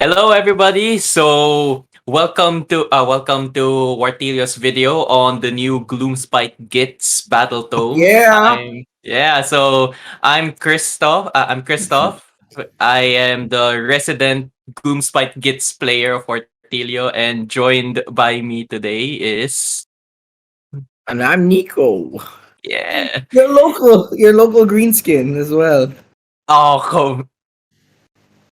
Hello, everybody. So, welcome to Wartilio's video on the new Gloomspite Gitz Battletome. Yeah. I'm Kristoff. I'm Kristoff. I am the resident Gloomspite Gitz player of Wartilio, and joined by me today is And I'm Nico. yeah. Your local greenskin as well. Oh,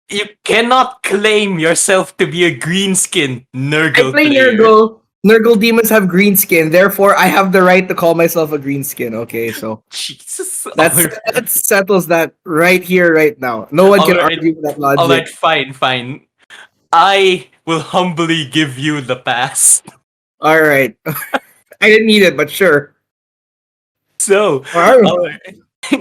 you cannot claim yourself to be a greenskin I Nurgle play player. Nurgle. Nurgle demons have greenskin, therefore I have the right to call myself a greenskin. Okay, so Jesus. that's that settles that right here, right now. No one All can right. argue with that All right, logic. fine. I will humbly give you the pass. All right, I didn't need it, but sure. So, All right. all right.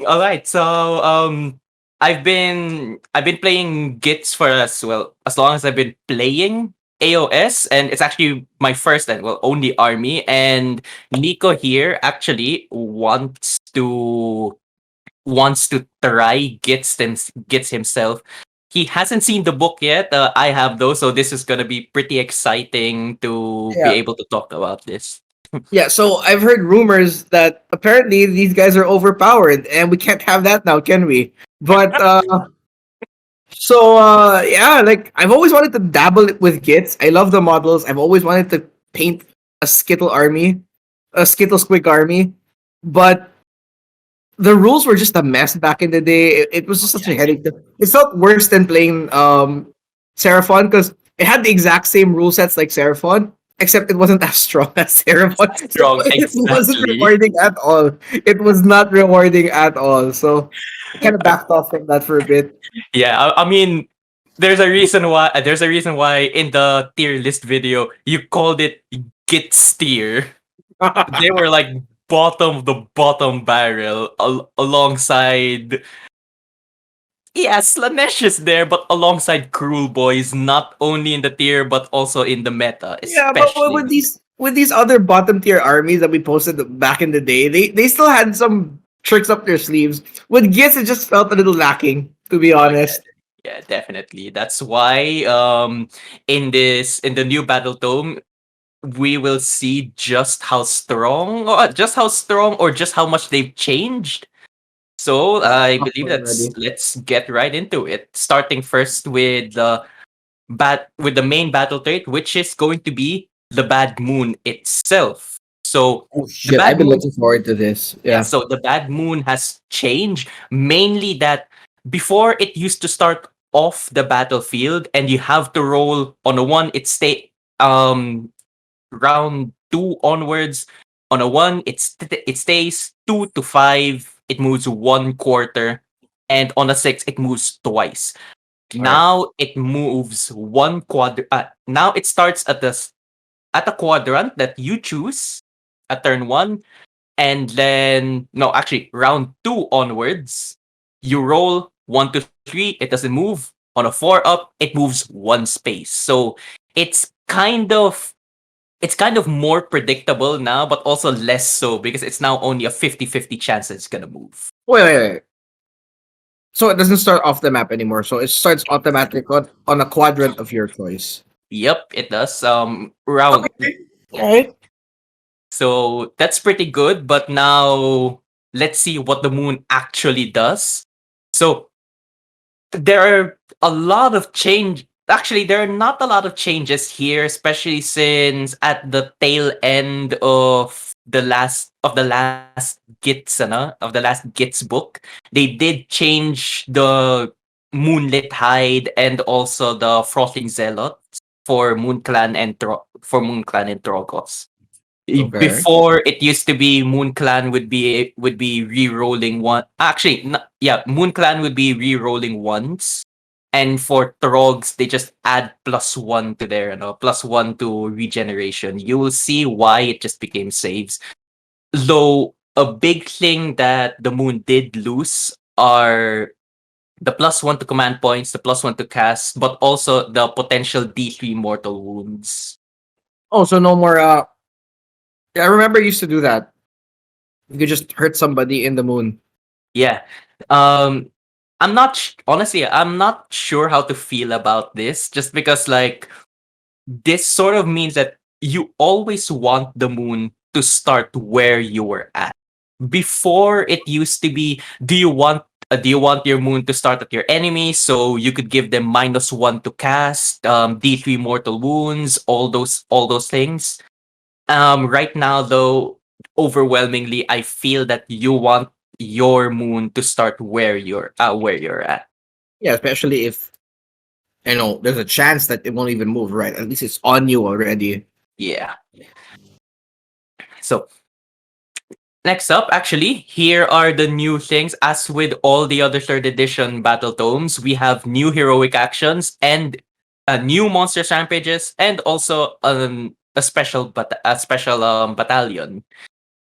All right. So, I've been playing Gits for as long as I've been playing AOS, and it's actually my first and only army. And Nico here actually wants to try Gits himself. He hasn't seen the book yet. I have those, so this is gonna be pretty exciting to be Yeah, able to talk about this. yeah. So I've heard rumors that apparently these guys are overpowered, and we can't have that now, can we? But yeah, like I've always wanted to dabble with Gits. I love the models. I've always wanted to paint a Skittle army, a Skittle Squig army, but the rules were just a mess back in the day. It was just such a headache. It felt worse than playing Seraphon because it had the exact same rule sets like Seraphon, except it wasn't as strong as Seraphon. So Strong, it wasn't exactly. rewarding at all. It was not rewarding at all. So I kind of backed off from that for a bit. Yeah, I mean, there's a reason why in the tier list video you called it Gits tier. They were like bottom of the bottom barrel alongside. Yeah, Slanesh is there, but alongside Cruel Boys, not only in the tier but also in the meta, Yeah, but especially. with these other bottom tier armies that we posted back in the day, they still had some tricks up their sleeves. With Gits, it just felt a little lacking, to be Oh yeah, honest. definitely. That's why in the new Battle Tome we will see just how much they've changed. So Yeah, I I'm believe ready. let's get right into it. Starting first with the main battle trait, which is going to be the Bad Moon itself. So Oh the shit, I've Bad been Moon, looking forward to this. yeah. Yeah. So the Bad Moon has changed mainly that before it used to start off the battlefield and you have to roll on a one. Um round two onwards. On a one, it stays 2 to 5. It moves 1/4, and on a six, it moves twice. All right. Now it moves one quad. Now it starts at a quadrant that you choose at turn one, and then no, actually round two onwards, you roll 1 to 3. It doesn't move. On a four up, it moves one space. So it's kind of it's kind of more predictable now, but also less so because it's now only a 50-50 chance that it's gonna move. Wait. So it doesn't start off the map anymore. So it starts automatic on a quadrant of your choice. Yep, it does. Round Okay. All right. So that's pretty good. But now let's see what the moon actually does. So there are a lot of change. Actually, there are not a lot of changes here, especially since at the tail end of the last Git's book, they did change the Moonlit Hide and also the Frothing Zealot for Moon Clan and Trogos. Okay. Before it used to be Moon Clan would be re-rolling one. Actually, yeah, Moon Clan would be re-rolling once, and for Trogs they just add +1 to their +1 to regeneration. You will see why it just became saves. Though a big thing that the Moon did lose are the +1 to command points, the +1 to cast, but also the potential D3 mortal wounds. Oh, so no more. Yeah, I remember I used to do that. You could just hurt somebody in the moon. Yeah. Um honestly, I'm not sure how to feel about this, just because like this sort of means that you always want the moon to start where you were at. Before, it used to be, do you want your moon to start at your enemy so you could give them -1 to cast, D3 mortal wounds, all those things. Right now though, overwhelmingly, I feel that you want your moon to start where you're at. Yeah, especially if there's a chance that it won't even move, right? At least it's on you already. Yeah. So next up, actually, here are the new things. As with all the other third edition battle tomes, we have new heroic actions and new monster rampages, and also a special battalion.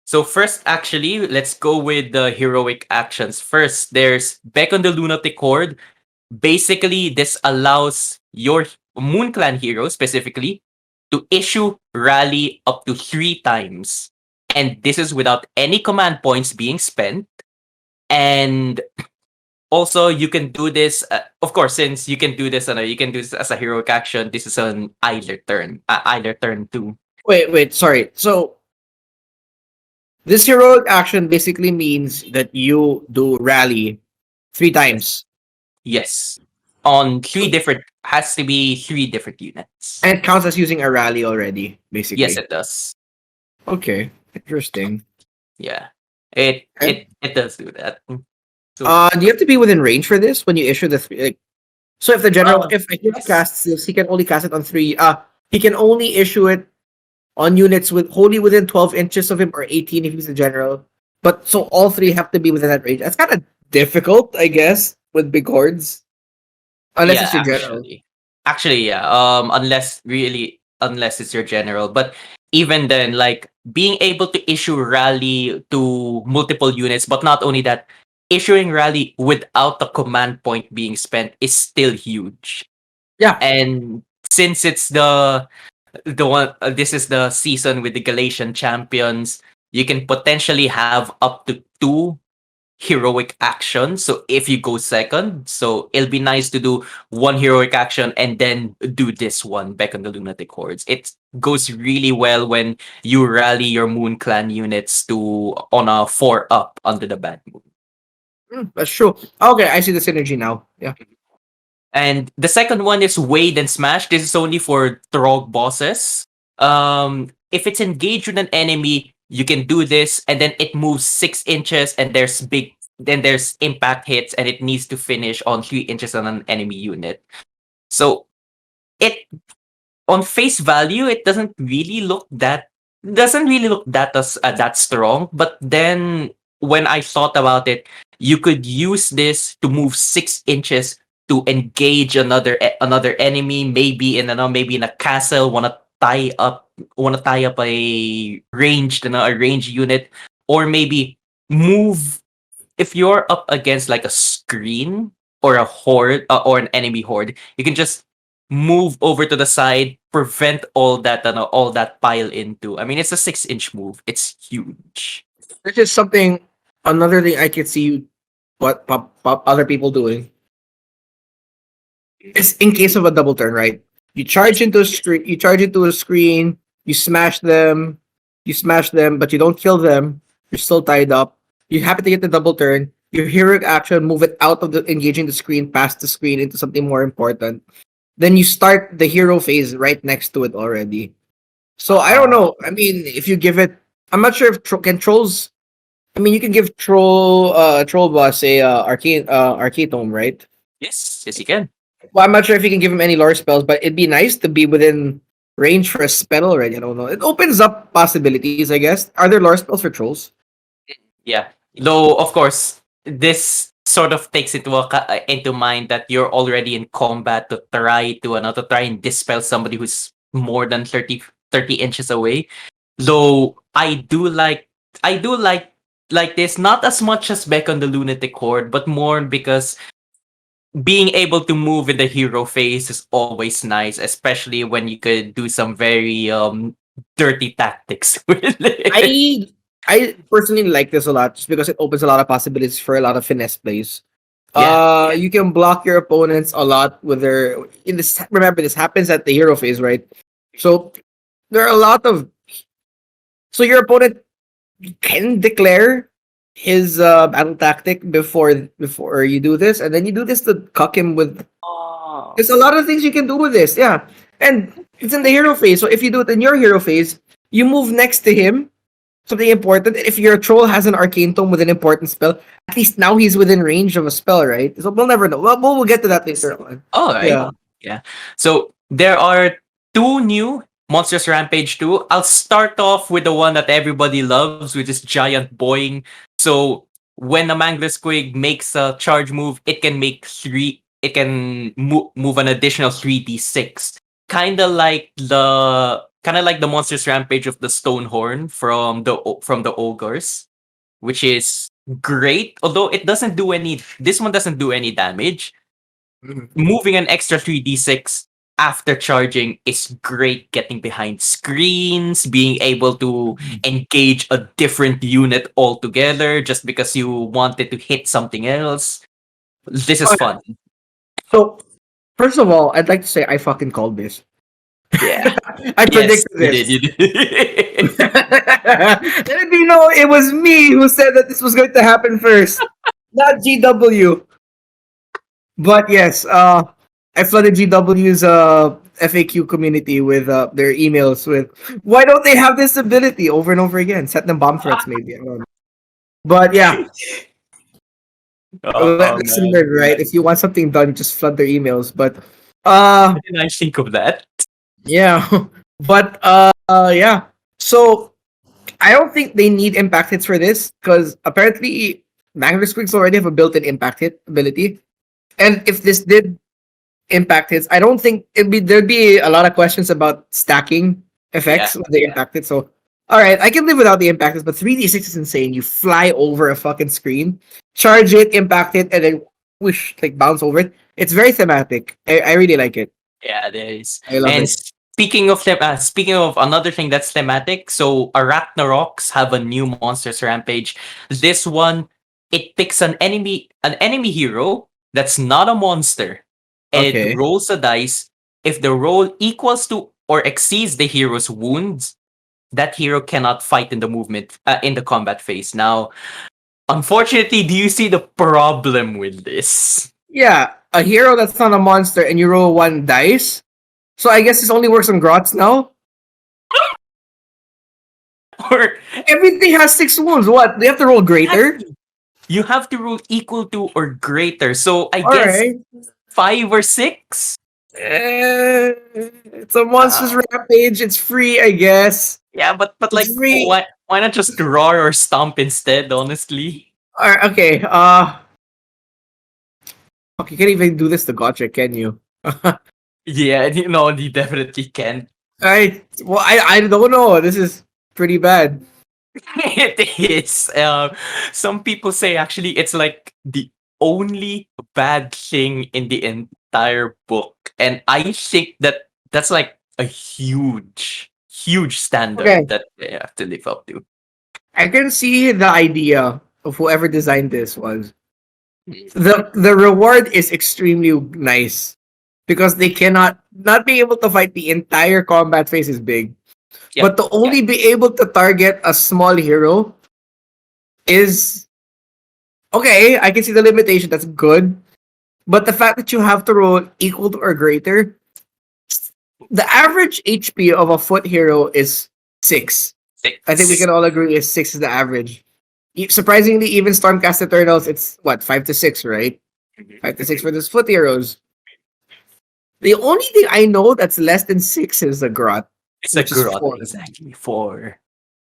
So first, actually, let's go with the heroic actions. First, there's Beckon the Lunatic Horde. Basically, this allows your Moon Clan hero specifically to issue rally up to 3 times. And this is without any command points being spent. And also, you can do this, of course, since you can do this, you can do this as a heroic action. This is an either turn too. Wait, sorry. So this heroic action basically means that you do rally three Yes. times, Yes. On three different, has to be 3 different units. and it counts as using a rally already, Yes, basically. it does. Okay, interesting. Yeah. It And it it does do that. So do you have to be within range for this when you issue the three? Like, so if the general, if a hero yes. casts this, he can only cast it on three. He can only issue it on units with wholly within 12 inches of him, or 18 if he's a general. But so all three have to be within that range. That's kind of difficult, I guess, with big hordes, unless Yeah, it's your general. actually. Actually, yeah. Unless it's your general. But even then, like being able to issue rally to multiple units, but not only that, issuing rally without the command point being spent is still huge. Yeah, And since it's the one this is the season with the Galatian champions, you can potentially have up to 2 heroic actions. So if you go second, so it'll be nice to do 1 heroic action and then do this one back on the Lunatic Hordes. It goes really well when you rally your Moon Clan units to on a 4 up under the Bad Moon. that's true. Okay, I see the synergy now. Yeah. And the second one is Wade and Smash. This is only for Trog bosses. If it's engaged with an enemy, you can do this, and then it moves 6 inches, and there's impact hits, and it needs to finish on 3 inches on an enemy unit. So it on face value, it doesn't really look that strong. But then when I thought about it, you could use this to move 6 inches to engage another enemy, maybe in a castle, wanna tie up a ranged unit, or maybe move if you're up against like a screen or a horde, or an enemy horde. You can just move over to the side, prevent all that pile into. I mean, it's a 6 inch move. It's huge. This is something, another thing I could see what other people doing. It's in case of a double turn, right? You charge into a screen, you smash them, but you don't kill them. You're still tied up. You happen to get the double turn. Your heroic action, move it out of the engaging the screen, past the screen into something more important. Then you start the hero phase right next to it already. So I don't know. I mean, if you give it, I'm not sure if can trolls. I mean, you can give troll boss a arcane right? Yes, you can. Well, I'm not sure if you can give him any lore spells, but it'd be nice to be within range for a spell already. I don't know. It opens up possibilities, I guess. Are there lore spells for trolls? Yeah. Though, of course, this sort of takes into mind that you're already in combat to try and dispel somebody who's more than 30 inches away. Though I do like this, not as much as Beck on the Lunatic Horde, but more because being able to move in the hero phase is always nice, especially when you could do some very dirty tactics with it. I personally like this a lot just because it opens a lot of possibilities for a lot of finesse plays. You can block your opponents a lot with their. In this, remember, this happens at the hero phase, right? So there are a lot of. So your opponent can declare his battle tactic before you do this, and then you do this to cuck him with. Oh. There's a lot of things you can do with this, yeah, and it's in the hero phase. So if you do it in your hero phase, you move next to him. Something important. If your troll has an arcane tome with an important spell, at least now he's within range of a spell, right? So we'll never know. Well, we'll get to that later on. All right. Yeah. Yeah. So there are two new Monsters Rampage 2. I'll start off with the one that everybody loves, which is Giant Boing. So when a Mangler Squig makes a charge move, it can make it can move an additional 3d6. Kind of like the Monsters Rampage of the Stonehorn from the Ogres, which is great. Although this one doesn't do any damage. Moving an extra 3d6 after charging is great. Getting behind screens, being able to engage a different unit altogether just because you wanted to hit something else. This is fun. So, first of all, I'd like to say I fucking called this. Yeah. I predicted this. You did. Let me know it was me who said that this was going to happen first, not GW. But yes, I flooded GW's FAQ community with their emails with why don't they have this ability over and over again? Set them bomb threats, maybe. I don't know. But yeah, listen, right? If you want something done, just flood their emails. But How did I think of that? yeah, but yeah. So I don't think they need impact hits for this because apparently Magnet Squigs already have a built-in impact hit ability, and if this did impact hits, I don't think there'd be a lot of questions about stacking effects with the impact hit. So all right, I can live without the impact hits, but 3d6 is insane. You fly over a fucking screen, charge it, impact it, and then whoosh, like bounce over it. It's very thematic. I really like it. Yeah, there is. I love And it. speaking of another thing that's thematic, so Arachnaroks have a new Monsters Rampage. This one, it picks an enemy hero that's not a monster. And Okay. it rolls a dice. If the roll equals to or exceeds the hero's wounds, that hero cannot fight in the combat phase. Now, unfortunately, do you see the problem with this? Yeah, a hero that's not a monster and you roll one dice. So I guess this only works on Grots now. Or Everything has 6 wounds. What? They have to roll greater? you have to roll equal to or greater. So I All guess right. 5 or 6. It's a monsters rampage. It's free, I guess. Yeah, but like It's free. why not just roar or stomp instead? Honestly. All right, okay. Okay, you can't even do this to Gotcha, can you? Yeah, you definitely can. I don't know. This is pretty bad. It is. Some people say actually it's like the only bad thing in the entire book, and I think that's like a huge standard Okay. that they have to live up to. I can see the idea of whoever designed this was the reward is extremely nice because they cannot not be able to fight the entire combat phase is big. Yep. But to only be able to target a small hero is okay. I can see the limitation. That's good. But the fact that you have to roll equal to or greater, the average HP of a foot hero is 6. 6. I think we can all agree is 6 is the average. Surprisingly, even Stormcast Eternals, it's what 5 to 6, right? 5 to 6 for those foot heroes. The only thing I know that's less than 6 is the Grot. It's a which is grot, 4. exactly 4.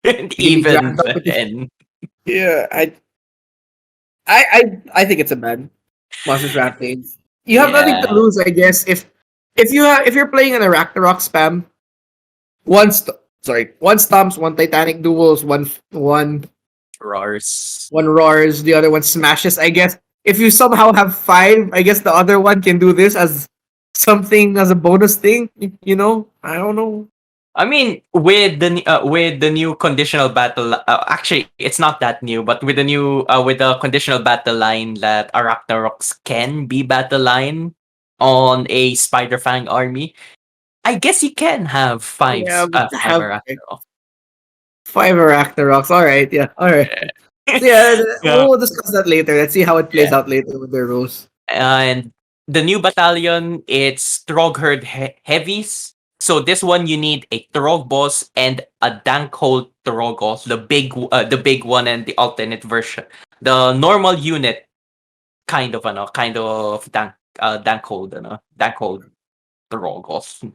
And Maybe even jammed up with the- then, Yeah, I think it's a bad Monsters Rampage. You have nothing to Yeah. lose, I guess. If you're playing an Arachnarock spam, one stomps, one Titanic duels, one roars. roars, the other one smashes. I guess if you somehow have 5, I guess the other one can do this as something as a bonus thing. You know, I don't know. I mean, with the new conditional battle, actually, it's not that new, but with the new with the conditional battle line that Arachnaroks can be battle line on a Spider Fang army, I guess you can have Yeah, but to five have like Arachnaroks. 5 Arachnaroks. All right, yeah, all right. So yeah, Yeah, we'll discuss that later. Let's see how it plays yeah. out later with their rules. And the new battalion, it's Trogherd heavies. So this one you need a Trog boss and a Dankhold Trogos, the big one and the alternate version. The normal unit kind of Dankhold Trogos.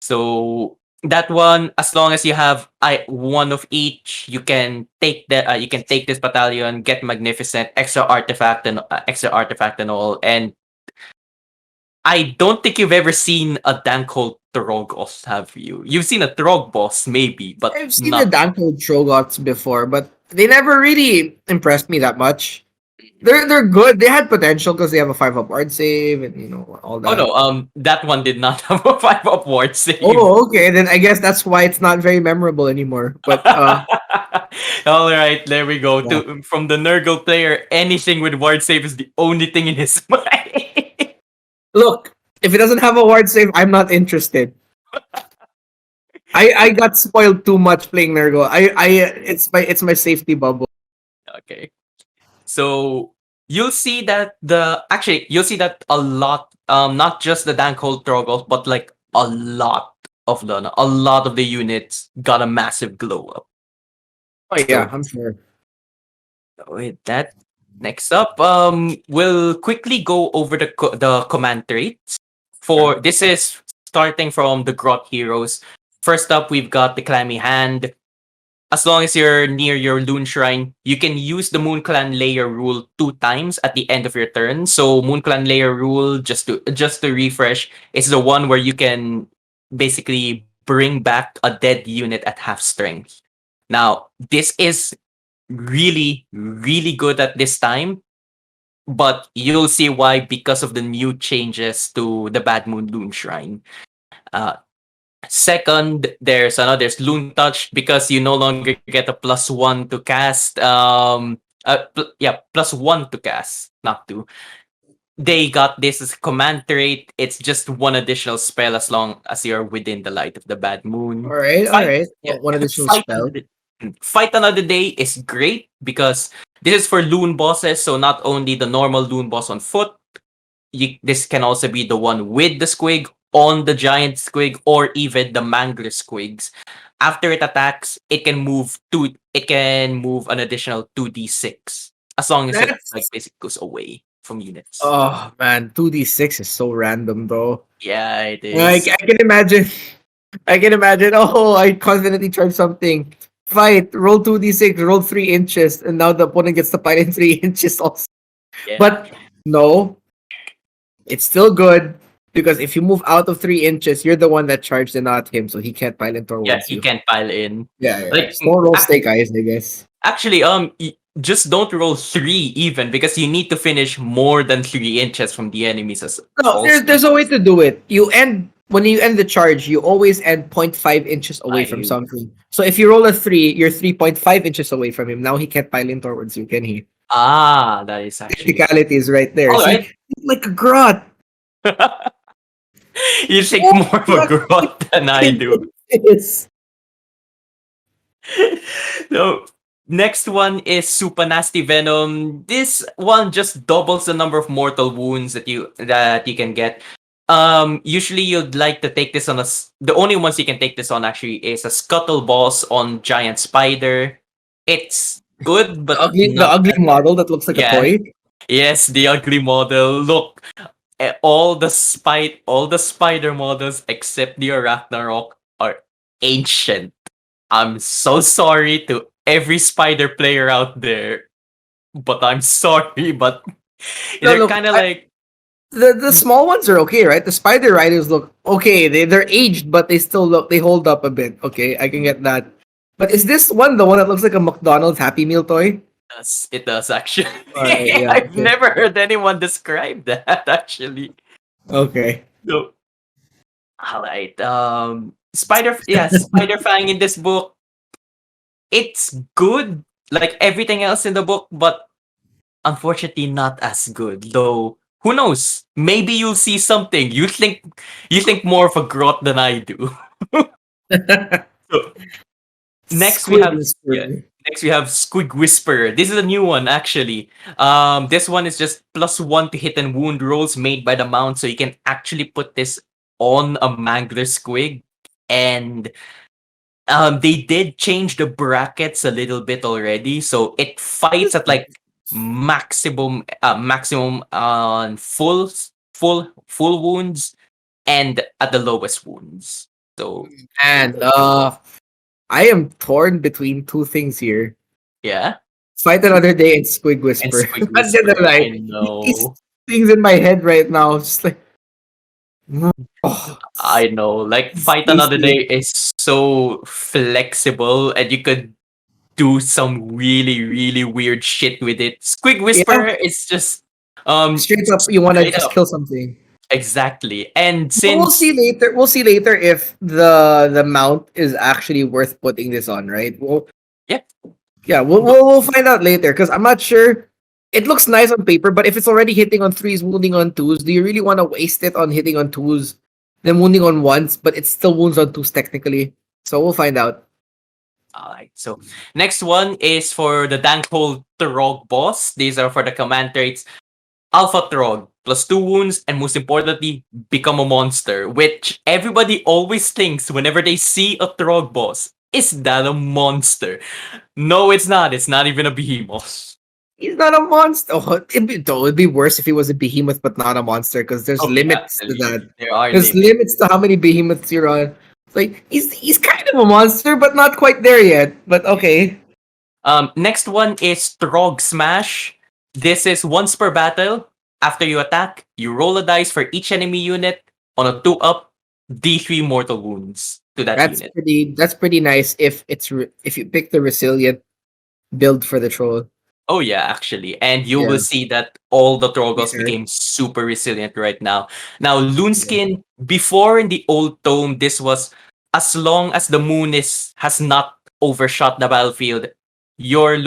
So that one, as long as you have one of each, you can take this battalion, get magnificent, extra artifact and all, and I don't think you've ever seen a Danko Trogos, have you? You've seen a Trog boss, maybe, but I've seen the not. Danko Trogots before, but they never really impressed me that much. They're good. They had potential because they have a 5 up ward save and all Oh that. no, that one did not have a 5 upward save. Oh, okay. Then I guess that's why it's not very memorable anymore. But All right, there we go. yeah. From the Nurgle player, anything with ward save is the only thing in his mind. Look, if it doesn't have a ward save, I'm not interested. I got spoiled too much playing Nergo. It's my safety bubble. Okay. So you'll see that a lot, not just the Dankhold Troggles, but like a lot of the units got a massive glow up. Oh yeah, So I'm sure. with that, next up, we'll quickly go over the command traits. For this is starting from the Grot heroes. First up, we've got the Clammy Hand. As long as you're near your Loon Shrine, you can use the Moon Clan Layer rule 2 times at the end of your turn. So Moon Clan Layer rule, just to refresh, is the one where you can basically bring back a dead unit at half strength. Now, this is really, really good at this time, but you'll see why because of the new changes to the Bad Moon Loon Shrine. Uh, Second, there's Loon Touch because you no longer get a +1 to cast. +1 to cast, not two. They got this as a command trait. It's just one additional spell as long as you're within the light of the bad moon. All right, all Fight, right. yeah, One additional fight spell. fight another day is great because this is for loon bosses. So not only the normal loon boss on foot, this can also be the one with the squig on the giant squig or even the mangler squigs. After it attacks, it can move an additional 2d6 as long as it like That's basically goes away from units. oh man, 2d6 is so random though. Yeah, it Like is. I can imagine. I can imagine. Oh, I confidently tried something. Fight. Roll 2d6. Roll 3 inches, and now the opponent gets to fight in 3 inches also. Yeah. But no, it's still good because if you move out of 3 inches, you're the one that charged and not him, so he can't pilot Yeah, towards he you. can pile in. Yeah, yeah. Like Just don't roll snake eyes, I guess. actually, just don't roll 3 even because you need to finish more than 3 inches from the enemies as No, also. there's a way to do it. You end when you end the charge, you always end 0.5 inches away from I something. So if you roll a 3, you're 3.5 inches away from him. Now he can't pile in towards you, can he? that is actually Technicality is right there. all See, right. like a grot. You think Oh, more of a grot than I do. Yes. So next one is Super Nasty Venom. This one just doubles the number of mortal wounds that you can get. Usually you'd like to take this on the only ones you can take this on actually is a Scuttle Boss on Giant Spider. It's good, The but the not ugly that. model that looks like a Yeah, toy. yes, the ugly model. Look, all the spider models except the Ragnarok are ancient. I'm so sorry to every spider player out there, but I'm sorry, but No, they're look, kind of like the small ones are okay, right? The spider riders look okay. They're aged, but they hold up a bit. Okay, I can get that. But is this one the one that looks like a McDonald's Happy Meal toy? it does actually. All right, yeah, I've okay, never heard anyone describe that actually. okay. So, all right. Spider Fang in this book, it's good like everything else in the book, but unfortunately not as good. Though who knows? Maybe you'll see something. You think more of a grot than I do. So next we Squid have yeah. Whisperer. Next we have Squig Whisperer. This is a new one actually. This one is just +1 to hit and wound rolls made by the mount, so you can actually put this on a Mangler Squig. And they did change the brackets a little bit already, so it fights at like maximum on full wounds and at the lowest wounds. So And I am torn between two things here. yeah, Fight Another Day and Squig and Whisper. Squig Not gonna Whisper. lie. I These know. things in my head right now, just like oh, I know. Like Fight Another tasty. Day is so flexible and you could do some really, really weird shit with it. Squig Yeah, Whisper is just straight up, you want to straight just up. kill something. Exactly. And But we'll since see later. We'll see later if the mount is actually worth putting this on, right? yeah, Yeah, we'll find out later because I'm not sure. It looks nice on paper, but if it's already hitting on threes, wounding on twos, do you really want to waste it on hitting on twos, then wounding on ones, but it still wounds on twos technically? So we'll find out. alright. So next one is for the Dankhole Trog boss. These are for the command traits. Alpha Trog, +2 wounds, and most importantly, become a monster, which everybody always thinks whenever they see a Trog boss. Is that a monster? No, it's not. It's not even a behemoth. He's not a monster. Oh, it'd be worse if he was a behemoth but not a monster because there's Oh yeah, limits to that. there are There's limits. limits to how many behemoths you're on. It's like he's kind of a monster, but not quite there yet. But okay. Next one is Trog Smash. This is once per battle. After you attack, you roll a dice for each enemy unit on a 2-up, D3 mortal wounds to that unit. That's pretty nice if you pick the resilient build for the troll. Oh yeah, actually. And you Yeah. will see that all the Trogos Later. became super resilient right now. Now, Yeah. Loonskin, before in the old tome, this was as long as the moon has not overshot the battlefield, your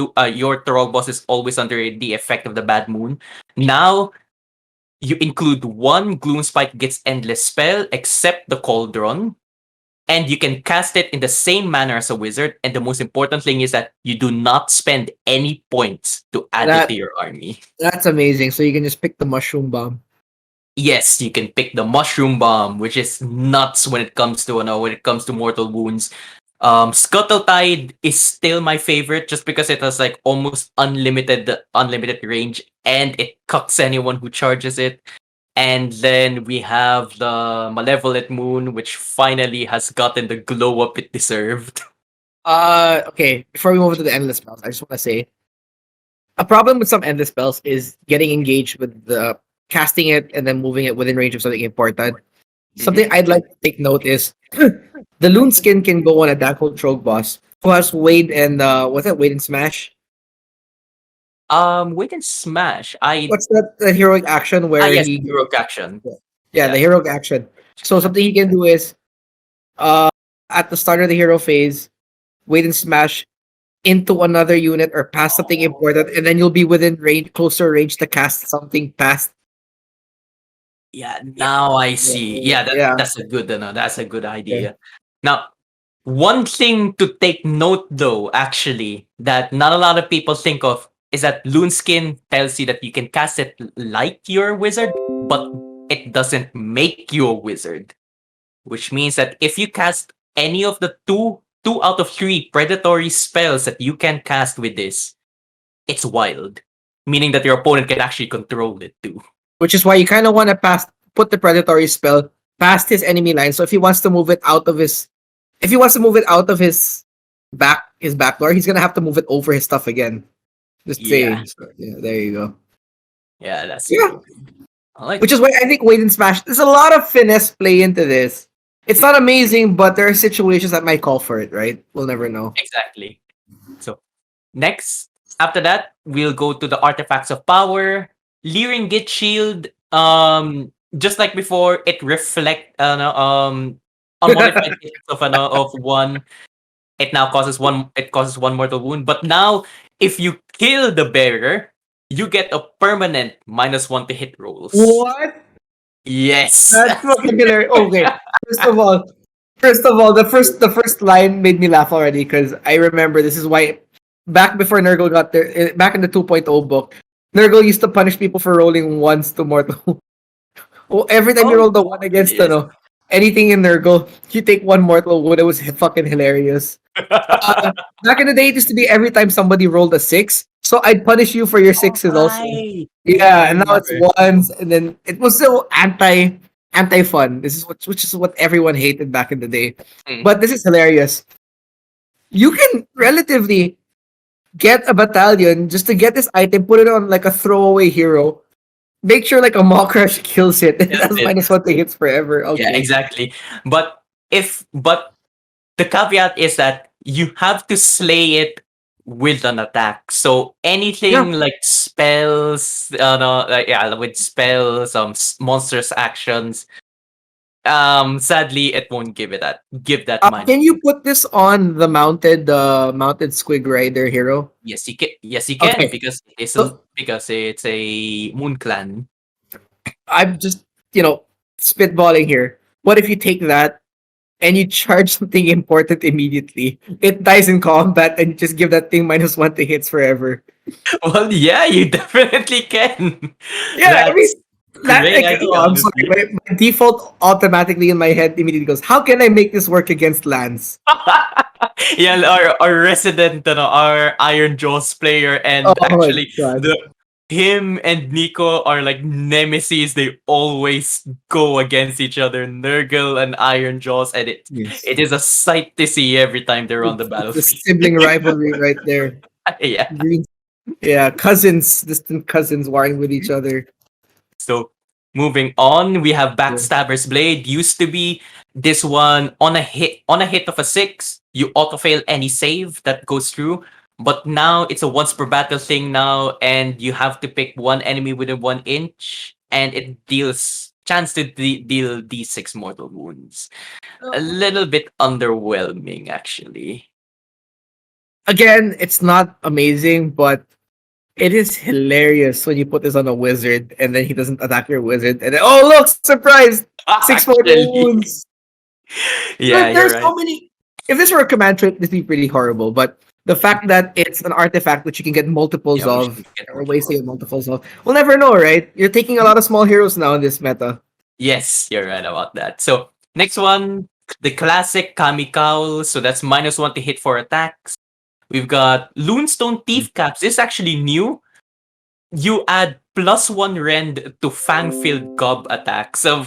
Trog boss is always under the effect of the bad moon. Now, you include one Gloomspite Gitz endless spell, except the cauldron, and you can cast it in the same manner as a wizard. And the most important thing is that you do not spend any points to add it to That your army. that's amazing. So you can just pick the mushroom bomb. Yes, you can pick the mushroom bomb, which is nuts when it comes to mortal wounds. Scuttle Tide is still my favorite just because it has like almost unlimited range and it cucks anyone who charges it. And then we have the Malevolent Moon, which finally has gotten the glow up it deserved. Okay. Before we move into the endless spells, I just want to say a problem with some endless spells is getting engaged with the casting it and then moving it within range of something important. Something I'd like to take note is the Loon skin can go on a Darkhold Trogue boss who has Wade and what's that? Wade and Smash. Wait and Smash. What's that heroic action where Yes, he heroic action. yeah, the Yeah. heroic action. So something he can do is uh at the start of the hero phase, Wade and Smash into another unit or past something important, and then you'll be within range, closer range to cast something past. Yeah, now I see. Yeah, Yeah. that's a good that's a good Okay. idea. Now, one thing to take note though, actually, that not a lot of people think of is that Loonskin tells you that you can cast it like you're a wizard, but it doesn't make you a wizard. Which means that if you cast any of the two out of three predatory spells that you can cast with this, it's wild. Meaning that your opponent can actually control it too. Which is why you kind of want to put the predatory spell past his enemy line. So if he wants to move it out of his, if he wants to move it out of his back door, he's gonna have to move it over his stuff again. Just Yeah. saying. So, yeah, there you go. Yeah, that's Yeah. I like Which is why I think Wade and Smash. There's a lot of finesse play into this. It's not amazing, but there are situations that might call for it. Right? We'll never know. exactly. So next, after that, we'll go to the artifacts of power. Leering Git Shield. Just like before, it reflect unmodified hit of one. It now causes one. It causes one mortal wound. But now, if you kill the bearer, you get a permanent -1 to hit rolls. What? Yes. That's fucking hilarious. Okay, first of all, the first line made me laugh already because I remember this is why back before Nurgle got there, back in the 2.0 book, Nurgle used to punish people for rolling once to mortal. Oh, every time you Oh, roll the one against yes. anything in Nurgle, you take one mortal wound. It was fucking hilarious. Back in the day, it used to be every time somebody rolled a 6, so I'd punish you for your Oh, sixes also. right. Yeah, Yeah, I and now it's remember. ones, and then it was so anti fun. This is which is what everyone hated back in the day. Mm. But this is hilarious. You can relatively get a battalion just to get this item, put it on like a throwaway hero. Make sure like a mock crush kills it. It Kills has it. -1 to hits forever. Yeah, Okay. exactly. But the caveat is that you have to slay it with an attack. So Yeah. anything like spells, no, with spells, monstrous actions. Sadly, it won't give that Can -1. you put this on the mounted Squig Rider hero? Yes, you can. Yes, you can Okay. So because it's a moon clan. I'm just spitballing here. What if you take that and you charge something important immediately? It dies in combat, and you just give that thing -1 to hits forever. Well, yeah, you definitely can. Yeah, I mean That's that. great Like, idea, oh, I'm sorry. honestly. My default automatically in my head immediately goes, "How can I make this work against Lance?" Yeah, our resident, our Iron Jaws player, Oh and my actually god! the him and Nico are like nemesis. They always go against each other, Nurgle and Iron Jaws, and Yes, it is a sight to see every time they're on the it's a battlefield. sibling rivalry right there. Yeah. Green, yeah, cousins, distant cousins warring with each other. So moving on, we have Yeah. Backstabber's Blade. Used to be this one on a hit of a 6, you auto fail any save that goes through. But now it's a once per battle thing now, and you have to pick one enemy within 1 inch, and it deals chance to deal d6 mortal wounds. A little bit underwhelming, actually. Again, it's not amazing, but it is hilarious when you put this on a wizard and then he doesn't attack your wizard, and then oh look, surprise! 6 mortal Actually, wounds. yeah, Like you're there's right. so many. If this were a command trait, this would be pretty horrible. But the fact that it's an artifact which you can get multiples Yeah, which of, can get or ways to multiple. get multiples of, we'll never know, right? You're taking a lot of small heroes now in this meta. Yes, you're right about that. So next one, the classic Kami Cowl. So that's -1 to hit for attacks. We've got Loonstone Thief Caps. This is actually new. You add +1 rend to Fang-filled gob attacks. So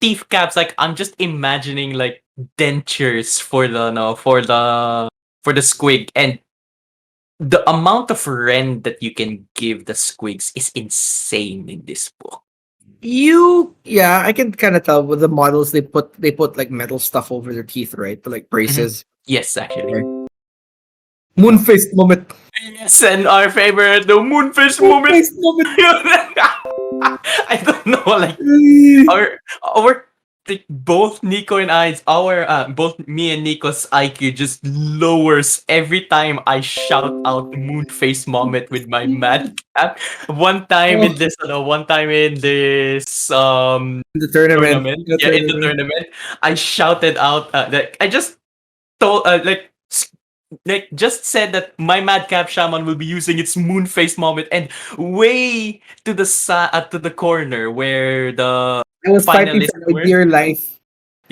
Thief Caps, like I'm just imagining like dentures for the no for the squig, and the amount of rend that you can give the squigs is insane in this book. Yeah, I can kind of tell with the models they put like metal stuff over their teeth, right? To like Mhm. braces. Yes, actually. Right. Moonfist moment. Yes, and our favorite, the Moonfish moment. Moonfist moment. I don't know, like our like, both Nico and I's our both me and Nico's IQ just lowers every time I shout out Moonface moment with my mad cat. Oh, One time in this the tournament. tournament, The yeah, in the tournament. tournament, I shouted out that I just told like just said that my madcap shaman will be using its moonface moment, and way to the corner where the I was fighting finalists for my were. dear life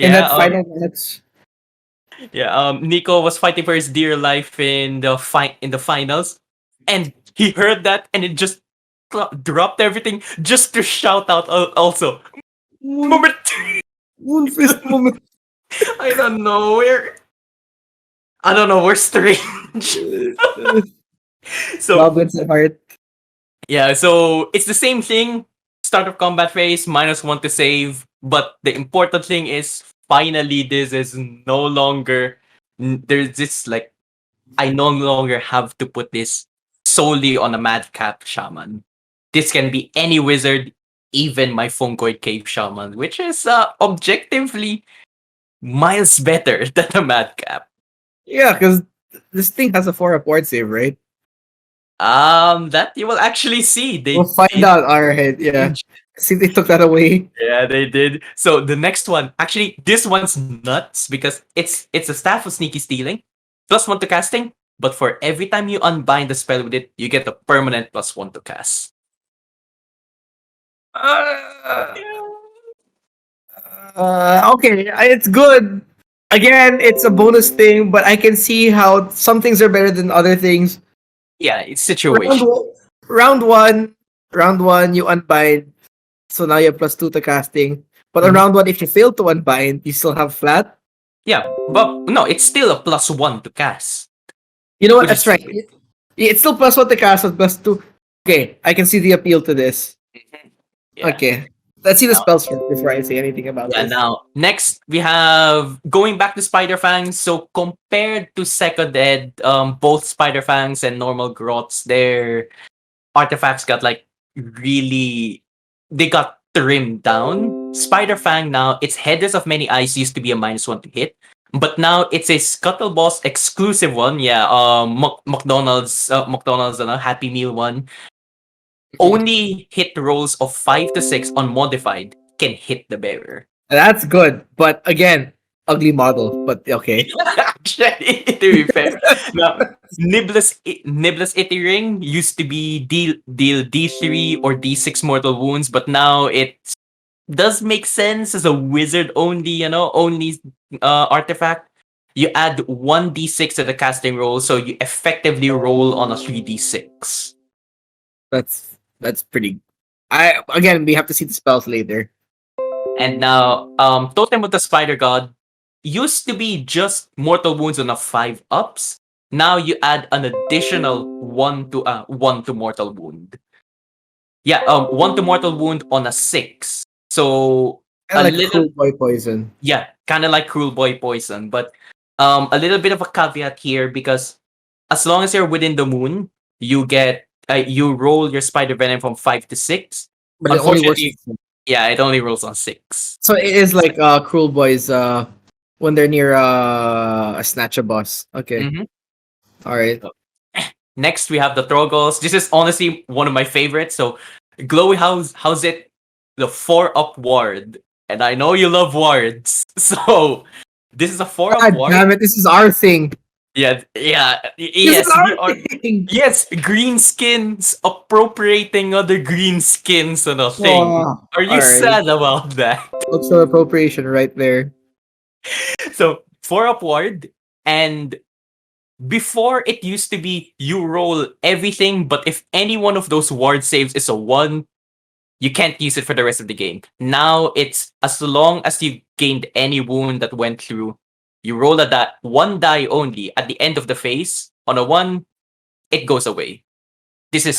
in Yeah, that final match. Nico was fighting for his dear life in the finals, and he heard that, and it just dropped everything just to shout out also Moon, moment. Moonfist moment. I don't know where. I don't know. We're strange. So Goblins at heart. yeah, so it's the same thing. Start of combat phase, -1 to save. But the important thing is finally this is no longer there's this like I no longer have to put this solely on a madcap shaman. This can be any wizard, even my fungoid cave shaman, which is objectively miles better than the Madcap. Yeah, because this thing has a 4-up ward save, right? That you will actually see. We'll They find did out. Alright, yeah. change. See, they took that away. Yeah, they did. So the next one, actually, this one's nuts because it's a staff of sneaky stealing, +1 to casting. But for every time you unbind the spell with it, you get a permanent +1 to cast. Uh, okay, it's good. Again, it's a bonus thing, but I can see how some things are better than other things. Yeah, it's Round situation. one, round one, round one, you unbind, so now you have +2 to casting. But on Mhm. round one, if you fail to unbind, you still have flat. Yeah, but no, it's still a +1 to cast, You know what? which is That's right. It's still +1 to cast, but +2. Okay, I can see the appeal to this. yeah. Okay, let's see the Now, spells first before I say anything about yeah. this. Now, next we have going back to Spider Fangs. So compared to Second Ed, both Spider Fangs and normal Grots, their artifacts got like really, they got trimmed down. Spider Fang now, its Headers of Many Eyes used to be a -1 to hit, but now it's a Scuttle Boss exclusive one. Yeah, McDonald's, Happy Meal one. Only hit rolls of 5 to 6 unmodified can hit the bearer. That's good, but again, ugly model. But okay. Actually, to be fair. Now, Nibblous Itty Ring used to be deal D3 or D6 mortal wounds, but now it does make sense as a wizard only artifact. You add 1d6 to the casting roll, so you effectively roll on a 3d6. That's pretty. I again, we have to see the spells later. And now, Totem of the Spider God used to be just mortal wounds on a 5 ups. Now you add an additional 1 to mortal wound. Yeah, 1 to mortal wound on a 6. So And a like little, cruel boy poison. yeah, kind of like Cruel Boy Poison, but a little bit of a caveat here because as long as you're within the moon, you roll your spider venom from 5 to 6. But it only works. Unfortunately, yeah, it only rolls on 6. So it is like cruel boys when they're near a snatcher boss. Okay. Mhm. All right. Next, we have the Troggles. This is honestly one of my favorites. So, Glowy, how's it? The 4-up ward, and I know you love wards. So, this is a 4-up God ward. damn it! This is our thing. This Yes, is our thing. yes, greenskins appropriating other greenskins on a thing. Oh, Are all you right. sad about that? Cultural appropriation right there. So, 4-up ward, and before it used to be you roll everything, but if any one of those ward saves is a 1, you can't use it for the rest of the game. Now it's as long as you gained any wound that went through, you roll that 1 die only at the end of the phase. On a 1, it goes away. This is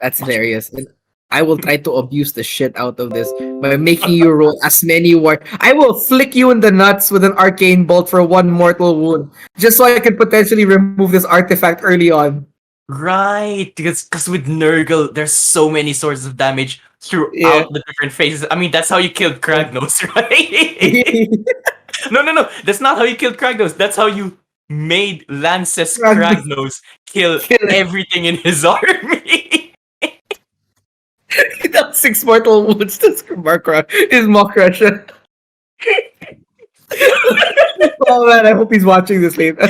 That's hilarious. And I will try to abuse the shit out of this by making you roll as many ward. I will flick you in the nuts with an arcane bolt for 1 mortal wound, just so I can potentially remove this artifact early on. right, because with Nurgle, there's so many sources of damage Yeah. throughout the different phases. I mean, that's how you killed Kragnos, right? No. That's not how you killed Kragnos. That's how you made Lances Kragnos kill Kill it. everything in his army. That's 6 mortal wounds. That's is Mokrasha. Oh man, I hope he's watching this later.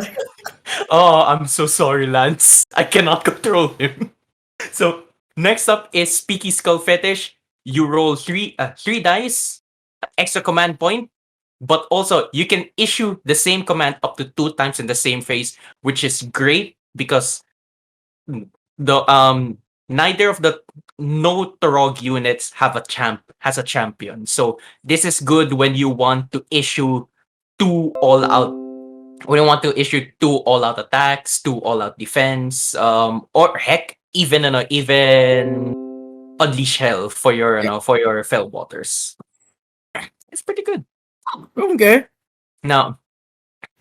Oh, I'm so sorry, Lance. I cannot control him. So next up is Speaky Skull Fetish. You roll three dice, extra command point, but also you can issue the same command up to 2 times in the same phase, which is great because the neither of the no Torog units has a champion. So this is good when you want to issue two all out when you want to issue 2 all-out attacks, 2 all-out defense, or heck, even unleash hell for your for your fell waters. It's pretty good. Okay. Now,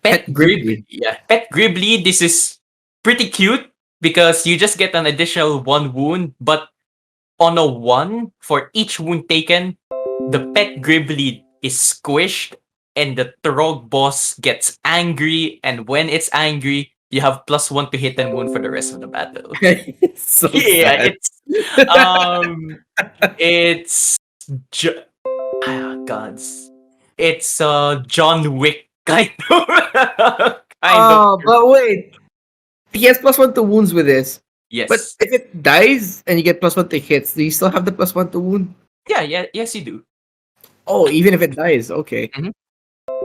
Pet Gribbly. Pet Gribbly. This is pretty cute because you just get an additional 1 wound, but on a 1 for each wound taken, the Pet Gribbly is squished and the Trog boss gets angry, and when it's angry, you have +1 to hit and wound for the rest of the battle. It's so Yeah, sad. um it's ju- gods. It's John Wick kind of kind of Oh, but wait. He has +1 to wounds with this. But yes. if it dies and you get +1 to hits, do you still have the +1 to wound? Yeah, yes you do. Oh, even if it dies. Okay. Mhm.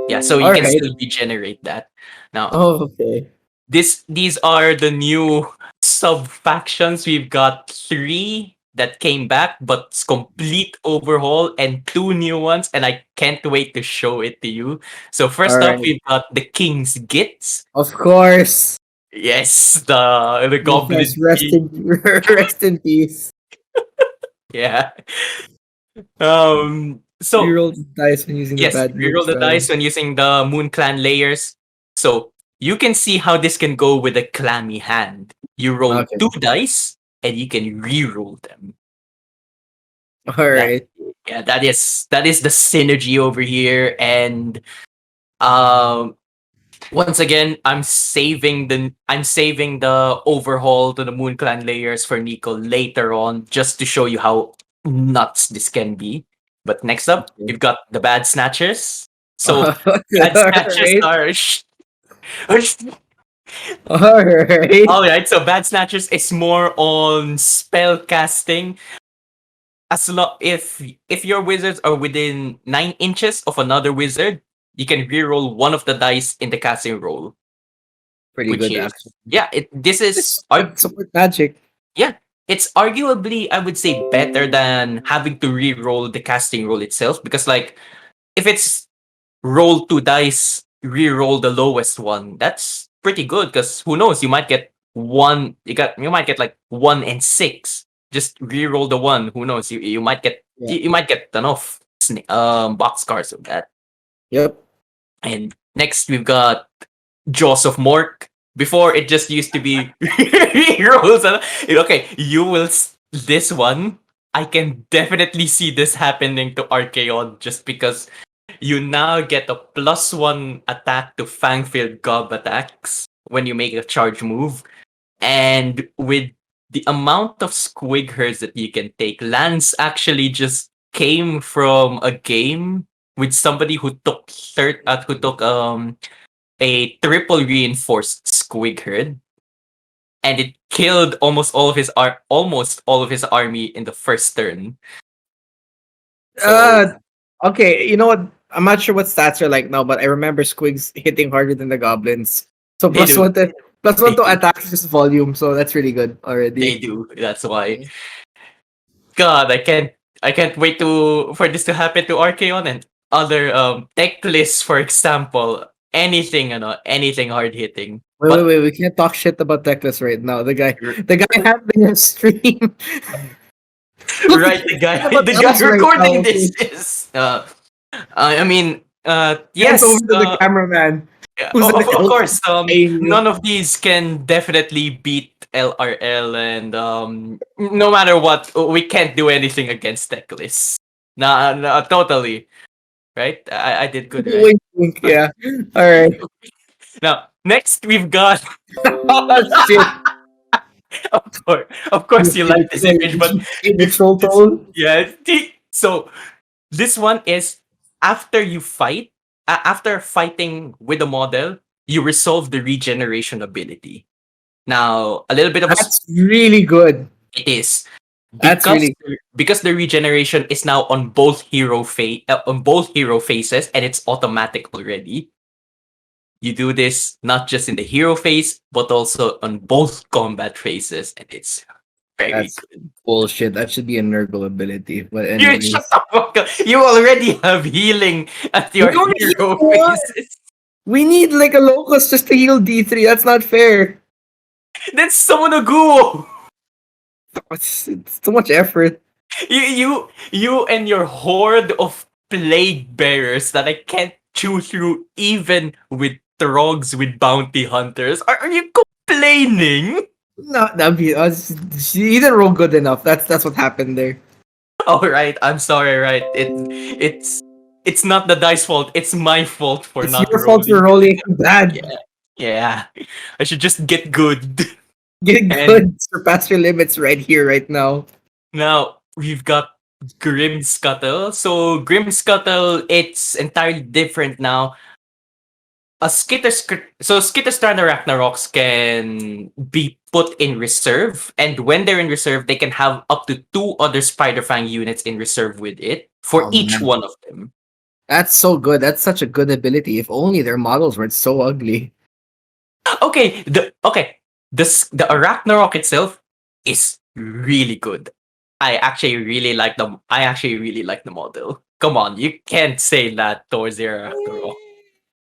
Yeah, so you All can right. still regenerate that. Now, Oh, okay. these are the new sub factions. We've got 3 that came back, but it's complete overhaul, and 2 new ones, and I can't wait to show it to you. So All first up, right. we've got the King's Gitz. Of course. Yes, the Yes, Goblin King. rest in peace. Yeah. So Reroll the dice when using the yes, bad move reroll the style. dice when using the Moon Clan layers. So you can see how this can go with a clammy hand. You roll Okay. 2 dice and you can re-roll them. All That right. yeah, that is the synergy over here. And um once again, I'm saving the overhaul to the Moon Clan layers for Nico later on, just to show you how nuts this can be. But next up, Okay. we've got the Bad Snatchers. So All Bad Snatchers right. are All right. all right. So Bad Snatchers is more on spell casting. If your wizards are within 9 inches of another wizard, you can reroll one of the dice in the casting roll. Pretty Which good, is actually. yeah, this It's is support magic. yeah, it's arguably, I would say, better than having to re-roll the casting roll itself, because like if it's roll 2 dice, re-roll the lowest one, that's pretty good, because who knows, you might get one, you might get like 1 and 6. Just re-roll the one, who knows, you might get Yeah. you might get enough box cards of that. Yep. And next we've got Jaws of Mork. Before it just used to be rolls. Okay, this one. I can definitely see this happening to Archeon, just because you now get a +1 attack to Fangfield Gob attacks when you make a charge move. And with the amount of Squig herds that you can take, Lance actually just came from a game with somebody who took a triple reinforced Squig herd, and it killed almost all of his army in the first turn. So Uh, okay. You know what? I'm not sure what stats are like now, but I remember Squigs hitting harder than the goblins. So they do, plus they one to do, attack is just volume, so that's really good they already. do. That's why. God, I can't wait for this to happen to Archeon and other tech lists, for example. Anything hard hitting. But Wait. We can't talk shit about Teclis right now. The guy having a stream. Look, we right, can't the talk guy about the guy elves right now. recording this Okay, is I mean hands yes, over to the cameraman, yeah, who's an of elf. course, Playing none of these can definitely beat LRL, and no matter what, we can't do anything against Techlist. Nah, nah, totally. Right? I did good, right? wink, wink. Yeah. All right. Now, next we've got Oh shit. of course you like this image, but In the bef- troll this, tone. yeah. So this one is after you fight, after fighting with the model, you resolve the regeneration ability. Now, a little bit of That's really good. it is That's because really because the regeneration is now on both hero faces, and it's automatic already. You do this not just in the hero phase, but also on both combat phases, and it's very that's good. bullshit. That should be a Nurgle ability. But You shut anyways, the fuck up. You already have healing at we your only need hero one. phases. We need like a locust just to heal D3. That's not fair. That's Somonoguo. It's too much effort. You and your horde of plague bearers that I can't chew through, even with trogs with bounty hunters. Are you complaining? No, that'd be you didn't roll good enough. That's what happened there. All right, I'm sorry. Right, it's it's not the dice fault. It's my fault for It's not your fault for rolling. rolling bad. Yeah, yeah. I should just get good. Get And good. Surpass your limits right here, right now. now we've got Grim Scuttle. So Grim Scuttle, it's entirely different now. So Skitterstrand Ragnaroks can be put in reserve, and when they're in reserve, they can have up to 2 other Spider Fang units in reserve with it for Oh each man, one of them. that's so good. That's such a good ability. If only their models weren't so ugly. The Ragnarok itself is really good. I actually really like the model. Come on, you can't say that towards the Ragnarok.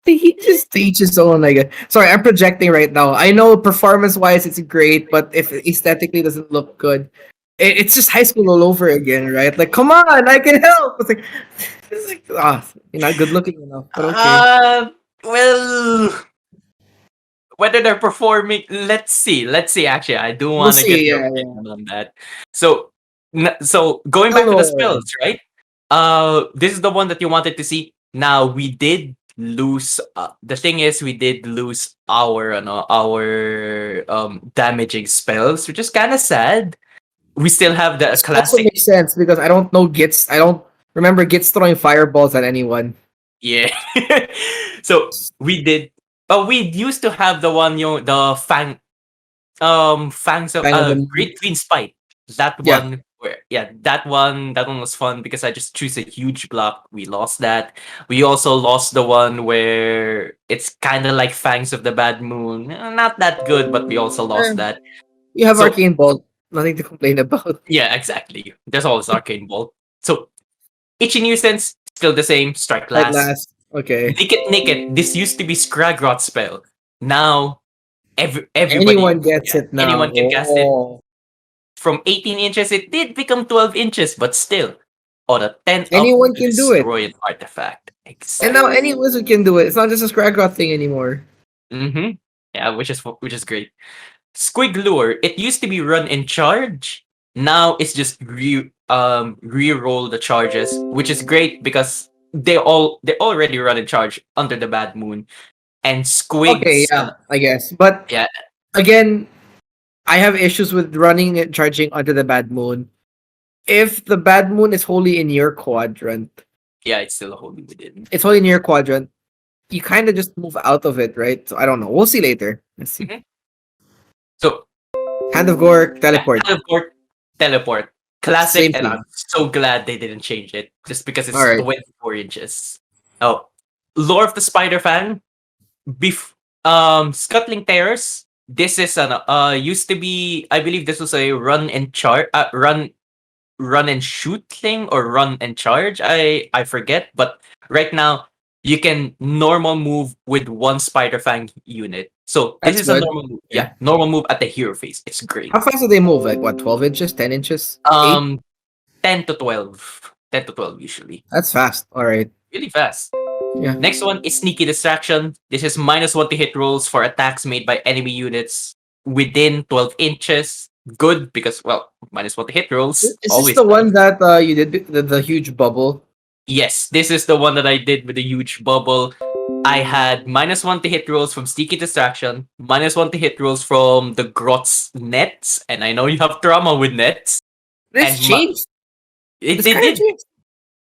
He just teaches someone like it. Sorry, I'm projecting right now. I know performance wise it's great, but if it aesthetically doesn't look good, it's just high school all over again, right? Like, come on, I can help. It's like you're not good looking enough, but okay. Well, whether they're performing, let's see. Let's see. Actually, I do We'll want to get see. your Yeah, yeah. opinion on that. So, so going back to the Hello. spells, right? This is the one that you wanted to see. Now we did lose. The thing is, we did lose our damaging spells, which is kind of sad. We still have the This also classic. makes sense because I don't know Gits. I don't remember Gits throwing fireballs at anyone. Yeah. So we did. We used to have the one, the fangs of Kind of the Great Queen Spite. That yeah. one where yeah, that one was fun because I just choose a huge block. We lost that. We also lost the one where it's kind of like Fangs of the Bad Moon. Not that good, but we also Eh, lost that. you have So Arcane Bolt. Nothing to complain about. yeah, exactly. There's always Arcane Bolt. So Itchy Nuisance still the same. Strike Right last. last. Okay. Naked. This used to be Scragrot spell. Now everybody, Anyone gets yeah, it now. anyone can cast it. Oh. From 18 inches, it did become 12 inches, but still, on a 10 up Anyone to can do it. destroy an artifact. And now Exactly. any wizard can do it. It's not just a Scraggot thing anymore. Mm-hmm. Yeah, which is great. Squig Lure, it used to be run in charge. Now it's just re-roll the charges, which is great because they already run in charge under the bad moon. And Okay, Squigs, yeah, I guess. But yeah, again, I have issues with running and charging under the bad moon. If the bad moon is wholly in your quadrant, yeah, it's still a holy within. it's wholly in your quadrant, you kind of just move out of it, right? So I don't know. We'll see later. Let's see. Mhm. So Hand of Gork, yeah, teleport. teleport, classic, Same and thing. I'm so glad they didn't change it just because All it's right. 24 inches. Oh, Lore of the Spider Fan, Scuttling Terrors. This is an used to be, I believe this was a run and shoot thing or run and charge. I forget, but right now you can normal move with one Spider Fang unit. So this That's is a good. normal move. Okay. Yeah, normal move at the hero phase. It's great. How fast do they move? Like what, 12 inches, 10 inches, 8? Um, 10 to 12. 10 to 12 usually. That's fast. All right. Really fast. Yeah. Next one is Sneaky Distraction. This is -1 to hit rolls for attacks made by enemy units within 12 inches. Good because, well, -1 to hit rolls. Is this Always the nice. one that you did the huge bubble? Yes, this is the one that I did with the huge bubble. I had -1 to hit rolls from Sneaky Distraction, -1 to hit rolls from the Grot's nets, and I know you have trauma with nets. This And changed. This they kind of did, changed.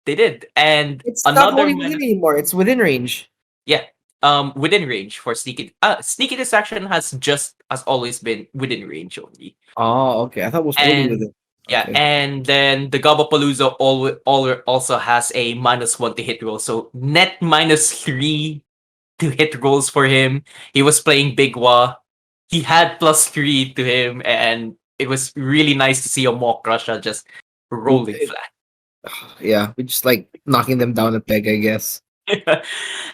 they did, and It's not another wholly within anymore. It's within range. yeah, within range for Sneaky. Sneaky Distraction has always been within range only, Oh, okay. I thought it was wholly and within. yeah, Okay. and then the Gobapalooza also has a -1 to hit roll, so net -3 to hit rolls for him. He was playing Big Wa. He had +3 to him, and it was really nice to see a Mock Russia just rolling It- flat. yeah, we just like knocking them down a peg, I guess.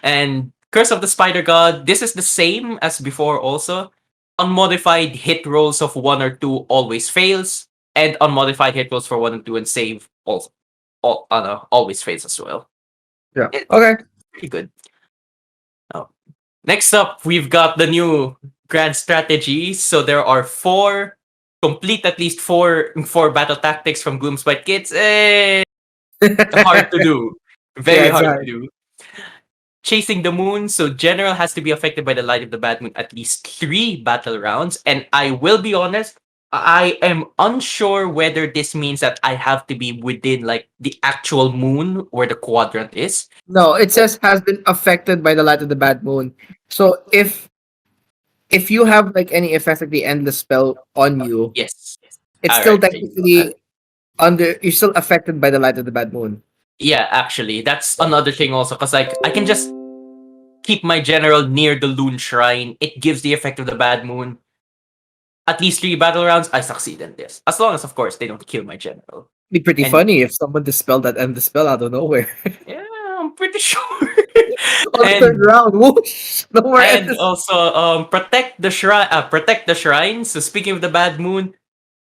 And Curse of the Spider God, this is the same as before also. Unmodified hit rolls of 1 or 2 always fails, and unmodified hit rolls for 1 and 2 and save also always fails as well. Yeah. It's Okay. pretty good. Oh. Next up, we've got the new grand strategies. So there are complete at least four battle tactics from Gloomspite Gitz. Hard to do. Very Yeah, it's hard to hard. do. Chasing the moon, so general has to be affected by the light of the bad moon at least 3 battle rounds. And I will be honest, I am unsure whether this means that I have to be within like the actual moon where the quadrant is. No, it says has been affected by the light of the bad moon. So if you have like any effect like the endless spell on you, Yes. it's All still right. Thank you. technically under. You're still affected by the light of the bad moon. Yeah, actually, that's another thing also, because like I can just keep my general near the Loon Shrine. It gives the effect of the bad moon. At least 3 battle rounds, I succeed in this. As long as, of course, they don't kill my general. It'd be pretty And funny if someone dispelled that endless spell out of nowhere. yeah, I'm pretty sure. On the third and round, whoosh! No more and endless. also protect the shrine. Protect the shrine. So speaking of the bad moon,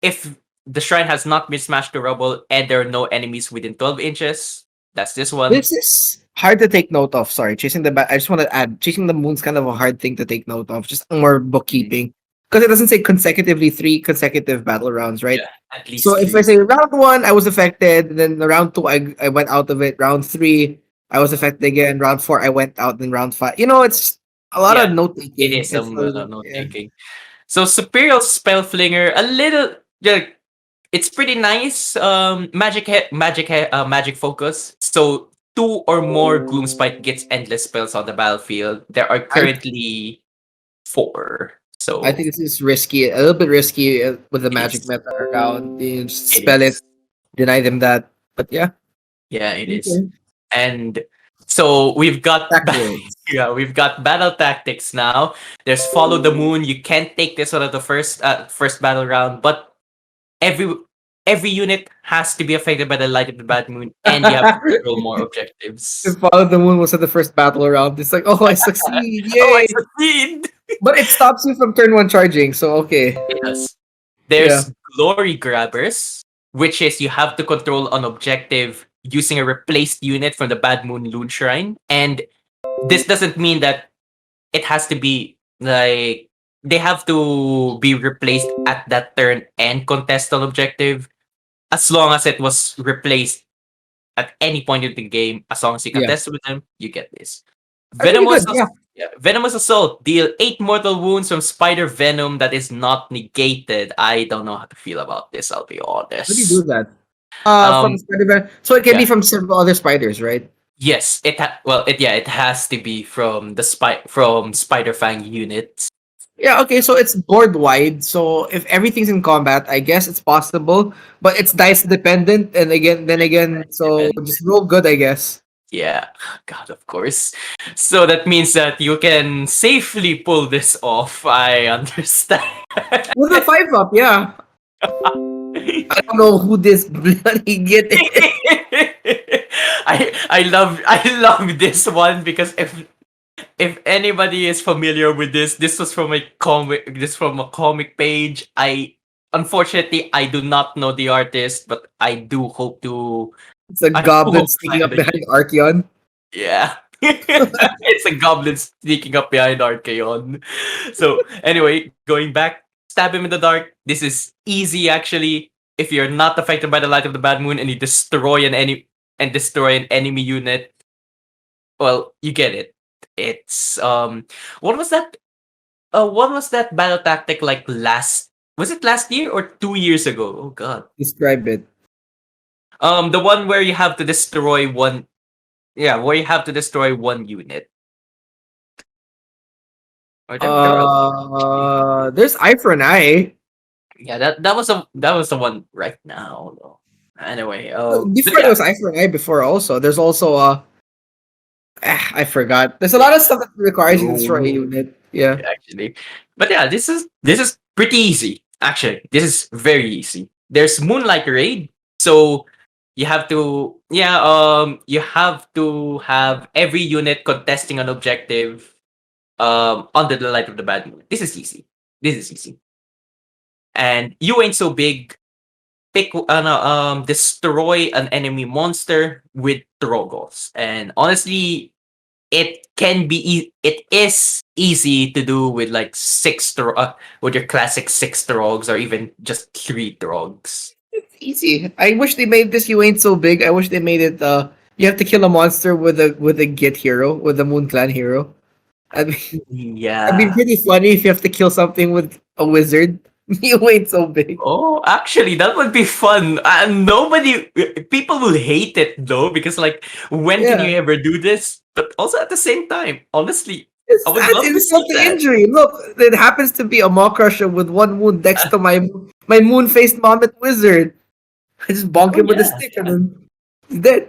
if the shrine has not been smashed to rubble and there are no enemies within 12 inches, that's this one. This is hard to take note of. Sorry, I just want to add, chasing the moon's kind of a hard thing to take note of. Just more bookkeeping because it doesn't say consecutively 3 consecutive battle rounds, right? Yeah, at So least if I three. say round one, I was affected. Then the round two, I went out of it. Round three, I was affected again. Round four, I went out. Then round five, it's a lot of Yeah, note it taking. is It's some note yeah. taking. So Superior Spellflinger, a little, yeah, it's pretty nice. Magic focus. So 2 or more Gloomspite gets endless spells on the battlefield. There are I currently 4. I think So this is risky, a little bit risky with the it magic is. meta around. You just It spell it, is. deny them that. But yeah, Yeah, it is. okay. And so we've got Backwards. yeah, we've got battle tactics now. There's follow the moon. You can't take this one at the first battle round, but every every unit has to be affected by the light of the bad moon, and you have to control more objectives. If Follow the Moon was at the first battle around, it's like, oh, I succeed, Oh, I yay! succeed! But it stops you from turn one charging, so okay. Yes. Yeah. There's glory grabbers, which is you have to control an objective using a replaced unit from the Bad Moon Loon Shrine. And this doesn't mean that it has to be like they have to be replaced at that turn and contest an objective. As long as it was replaced at any point in the game, as long as you Yeah. contest with them, you get this. Pretty Venomous, good, yeah. Venomous Assault. Deal 8 mortal wounds from spider venom that is not negated. I don't know how to feel about this, I'll be How do you do honest. that? From Um, Spider-Man. So it can yeah. be from several other spiders, right? Yes, it has to be from the Spider Fang units. Yeah, okay, so it's board wide. So if everything's in combat, I guess it's possible, but it's dice dependent. And then again, so Depend- just roll good, I guess. Yeah, God, of course. So that means that you can safely pull this off. I understand. With a 5 up, yeah. I don't know who this bloody Git is. I love this one because if anybody is familiar with this was from a comic page. I do not know the artist, but It's a I do goblin hope to sneaking find up the behind Archeon. yeah. It's a goblin sneaking up behind Archeon. So anyway, going back, stab him in the dark. This is easy actually. If you're not affected by the light of the bad moon and you destroy an enemy unit, well, you get it. It's what was that? What was that battle tactic like last? Was it last year or 2 years ago? Oh god. Describe it. The one where you have to destroy one. Yeah, where you have to destroy one unit. Or there are There's Eye for an Eye. yeah, that was the one right now though. Anyway, but Before there yeah, was Eye for an Eye before also. There's also I forgot. There's a lot of stuff that requires you to destroy a unit. Yeah. actually, but yeah, this is pretty easy. Actually, this is very easy. There's Moonlight Raid, so you have to have every unit contesting an objective under the light of the bad moon. This is easy. This is easy. And you ain't so big. Destroy an enemy monster with Trogos. And honestly, it is easy to do with like with your classic 6 Trogs or even just 3 Trogs. It's easy. I wish they made this You Ain't So Big. I wish they made it You have to kill a monster with a Git hero, with a Moon Clan hero. That'd be, that'd be Yeah. pretty funny if you have to kill something with a wizard. You ain't so big. Oh, actually, that would be fun. Nobody, people will hate it though, because like, when can Yeah. you ever do this? But also at the same time, honestly, I It's would that's love to insult see to that. injury. Look, it happens to be a Maw Crusher with one wound next to my moon faced Mammoth wizard. I just bonk Oh him with a yeah, stick and yeah. then he's dead.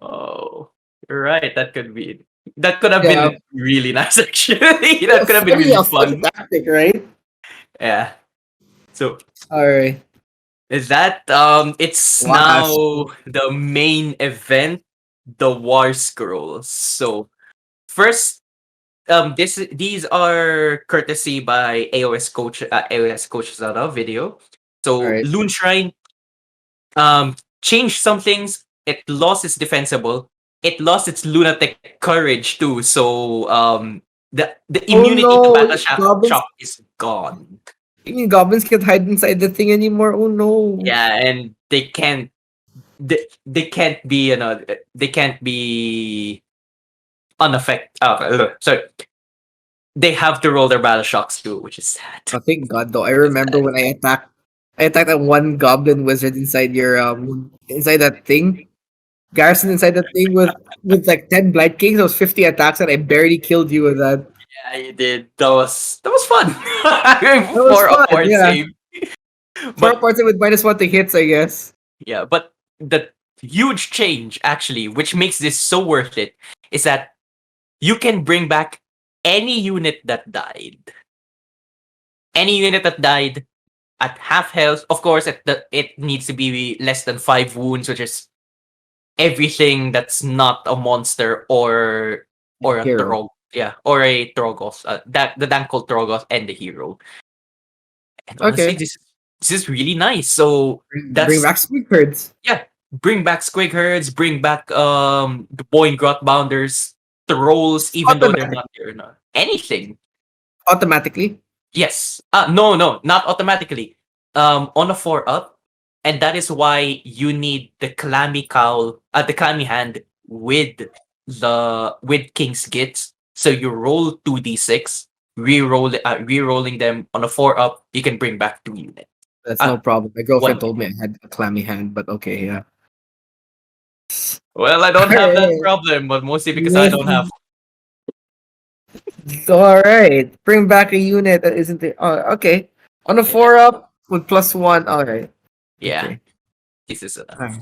Oh, you're right. That could be. That could have Yeah, been really nice, actually. That could have been funny, really a funny fun. tactic, right? Yeah. So All right, is that it's last. now the main event, the War Scrolls. So first, these are courtesy by AOS Coach Zara video. All So right. Loon Shrine changed some things. It lost its defensible. It lost its lunatic courage too. So the Oh immunity to no, battle goblins! shock is gone. You mean goblins can't hide inside the thing anymore? Oh no! Yeah, and they can't be, they can't be unaffected. Sorry, they have to roll their battle shocks too, which is sad. Oh, thank God though. I Which is remember sad. when I attacked that one goblin wizard inside your inside that thing. Garrison inside that thing with like 10 Blight Kings, that was 50 attacks, and I barely killed you with that. Yeah, you did. That was fun. That was For a fun, port yeah. save, Four but parts with -1 to hits, I guess. yeah, but the huge change actually, which makes this so worth it, is that you can bring back any unit that died. Any unit that died at half health. Of course, it needs to be less than 5 wounds, which is everything that's not a monster or a Hero. trog. Yeah, or a Trogos. That the Dankol Trogos and the hero. And honestly, Okay. this is really nice. So Bring that's back Squig Herds. yeah. Bring back Squig herds. Bring back the Boeing Grot Bounders, trolls, even though they're Automatic. not here. No. Anything. Automatically. Yes. No, no, not automatically. On a 4 up, and that is why you need the clammy cowl, the clammy hand with with King's Gits. So you roll 2d6, re-rolling them on a 4 up. You can bring back 2 units. That's no Ah, problem. My one girlfriend told me unit. I had a clammy hand, but okay, yeah. Well, I don't have that Alright. problem, but mostly because I don't have. Alright. Bring back a unit that isn't the okay. On a Yeah, 4 up with +1. Alright. yeah. Okay. This is enough. Alright.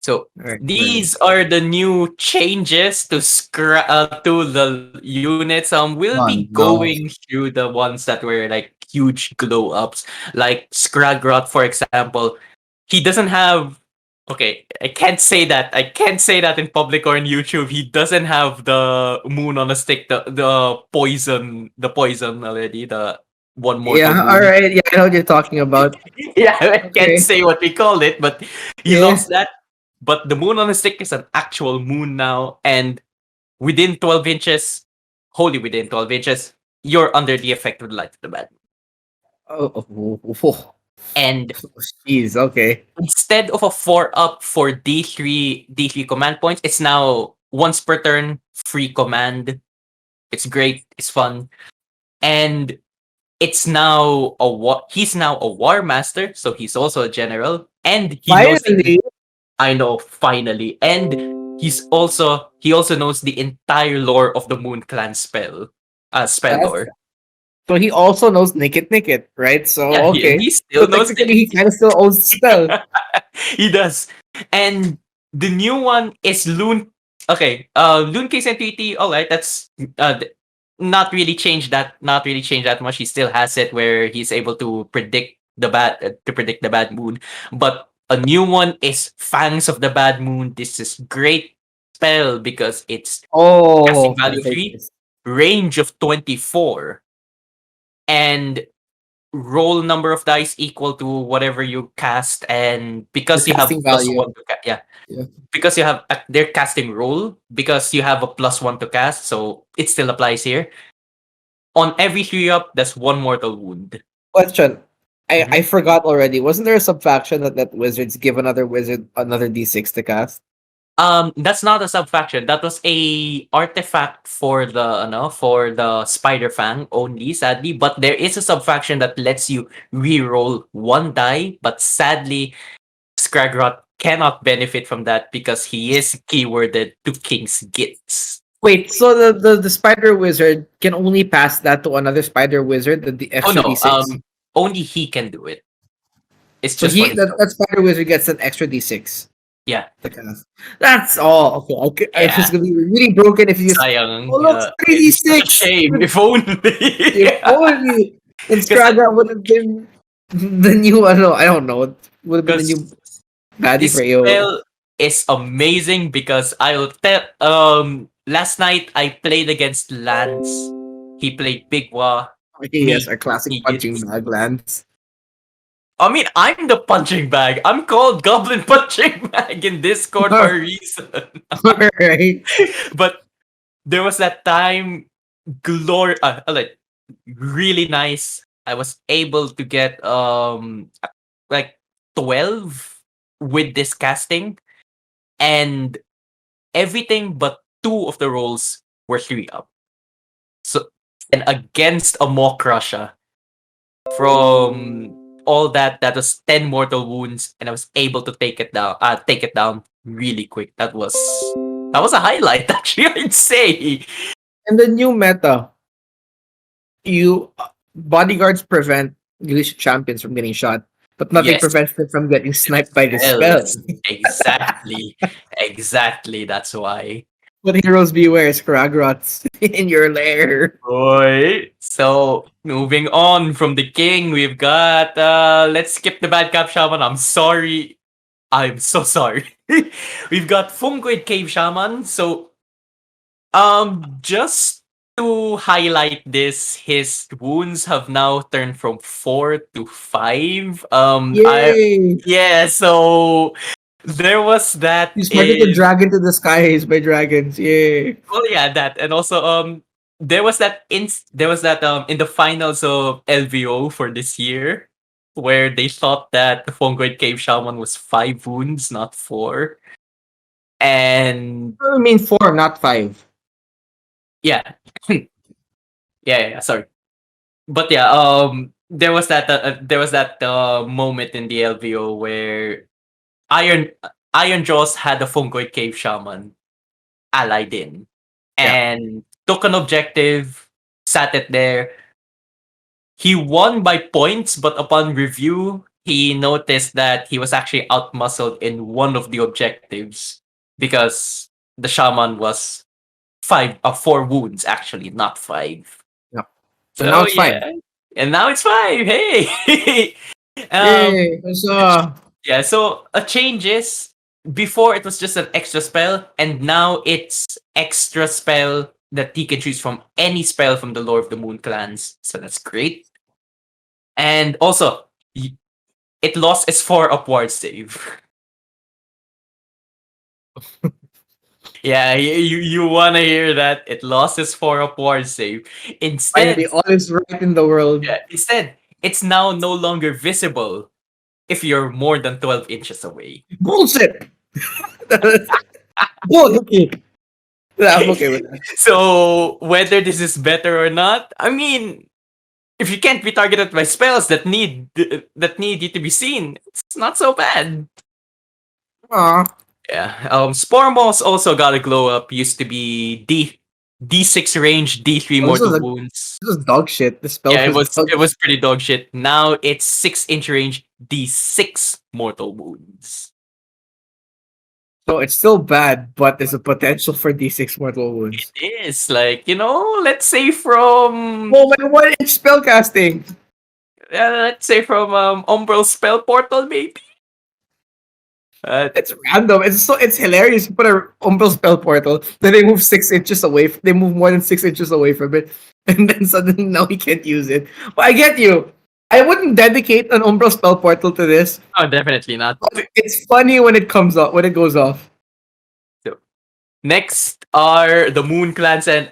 So Alright. Alright. these are the new changes to the units. We'll be Oh no. going through the ones that were like huge glow ups, like Scragrot, for example. He doesn't have. Okay, I can't say that. I can't say that in public or on YouTube. He doesn't have the moon on a stick. The poison already. The one mortal Yeah, wound. alright. Yeah, I know what you're talking about. Yeah, I can't Okay. say what we call it, but he Yeah. lost that. But the moon on the stick is an actual moon now, and within 12 inches, wholly within 12 inches, you're under the effect of the light of the bad. Oh. And Jeez, okay. instead of a 4 up for D3 command points, it's now once per turn, free command. It's great, it's fun. And he's now a war master, so he's also a general, and he knows the Finally, I know, finally. And he also knows the entire lore of the Moon Clan spell that's lore. so he also knows Nickit, right? Yeah, So he okay. still So knows technically he it. kinda still owns the spell. He does. And the new one is Loon. Okay, Loon Case and TT, alright, that's not really changed that much. He still has it where he's able to predict the bad moon. But a new one is Fangs of the Bad Moon. This is great spell because it's casting Oh, value I'll take 3, this. range of 24, and roll number of dice equal to whatever you cast. And The because you have casting plus value. one to cast, yeah, Yeah. because you have their casting roll, because you have a +1 to cast, so it still applies here. On every 3 up, that's one mortal wound. Question. I Mhm. forgot already. Wasn't there a subfaction that let wizards give another wizard another D6 to cast? That's not a subfaction. That was a artifact for the for the spider fang only, sadly. But there is a subfaction that lets you re-roll one die. But sadly, Scragrot cannot benefit from that because he is keyworded to King's Gitz. Wait, so the spider wizard can only pass that to another spider wizard, the Oh extra no, d6. only he can do it. It's So just for he himself. that spider wizard gets an extra d6. Yeah, That's all. Okay, it's yeah. just gonna be really broken if you just. Oh Sayang. look, three d It's such a six. shame. If only. If only Because Inscraga would have been the new. I don't know. Would have been the new baddie this for AO. spell is amazing because I'll tell last night I played against Lance. He played Bigwa. Yes, our classic Me punching Gitz. bag lands. I mean, I'm the punching bag. I'm called Goblin Punching Bag in Discord for a reason. Alright. But there was that time, like really nice. I was able to get like 12 with this casting, and everything but two of the rolls were 3 up. So, and against a Maw Crusher from all that was 10 mortal wounds, and I was able to take it down really quick. That was a highlight, actually, I'd say. And the new meta, you bodyguards prevent English champions from getting shot, but nothing Yes, prevents them from getting sniped by the spell. spells. Exactly. Exactly. That's why. But heroes beware, Scragrots in your lair. Boy. So moving on from the king, we've got let's skip the bad cap shaman. I'm sorry. I'm so sorry. We've got Fungoid Cave Shaman. So just to highlight this, his wounds have now turned from 4 to 5. Yay! So there was that You started to in drag into the skies by dragons. Yay! well, yeah, that, and also there was that in the finals of LVO for this year where they thought that the Fungoid Cave Shaman was 5 wounds, not 4. And I mean 4, not 5. yeah. Yeah, sorry. But yeah, there was that moment in the LVO where Iron Iron Jaws had a Fungoid Cave Shaman allied in Yeah. and took an objective, sat it there. He won by points, but upon review, he noticed that he was actually outmuscled in one of the objectives because the shaman was 4 wounds actually, not 5. Yeah. So now So it's 5. yeah, and now it's 5. Hey, Yay! So yeah. So a change is before it was just an extra spell, and now it's extra spell that he can choose from any spell from the Lord of the Moon clans. So that's great. And also, it lost its 4 upward save. Yeah, you wanna hear that? It lost its 4 upward save. finally, Instead, all is right in the world. yeah, instead, it's now no longer visible if you're more than 12 inches away. Bullshit! Bull, okay. Yeah, I'm okay with that. So whether this is better or not, I mean, if you can't be targeted by spells that need you to be seen, it's not so bad. Aw. Yeah. Spore Moss also got a glow up. Used to be D6 range, D3 Oh, mortal wounds. this is dog shit. This spell Yeah, it was was dog it was pretty dog shit. Now it's 6 inch range, D6 mortal wounds. So it's still bad, but there's a potential for D6 mortal wounds. It is like, let's say from Oh my 1 inch spell casting! Umbral Spell Portal maybe. It's random. It's hilarious. You put a umbral spell portal, then they move 6 inches away. They move more than 6 inches away from it, and then suddenly now he can't use it. But I get you. I wouldn't dedicate an umbral spell portal to this. Oh, definitely not. But it's funny when it comes up when it goes off. So, next are the Moon Clans, and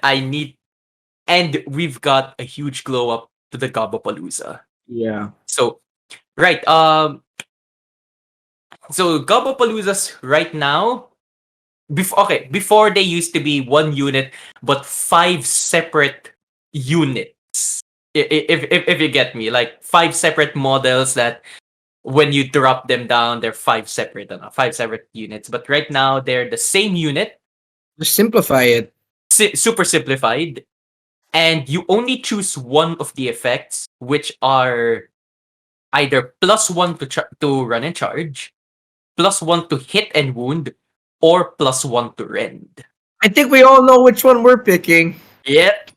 we've got a huge glow up to the Gobapalooza. Yeah. So, right, so Gobapaloozas right now, before they used to be one unit, but five separate units. If you get me, like five separate models that when you drop them down, they're five separate units. But right now, they're the same unit, Just simplify it. super simplified, and you only choose one of the effects, which are either +1 to run and charge, +1 to hit and wound, or +1 to rend. I think we all know which one we're picking. Yep.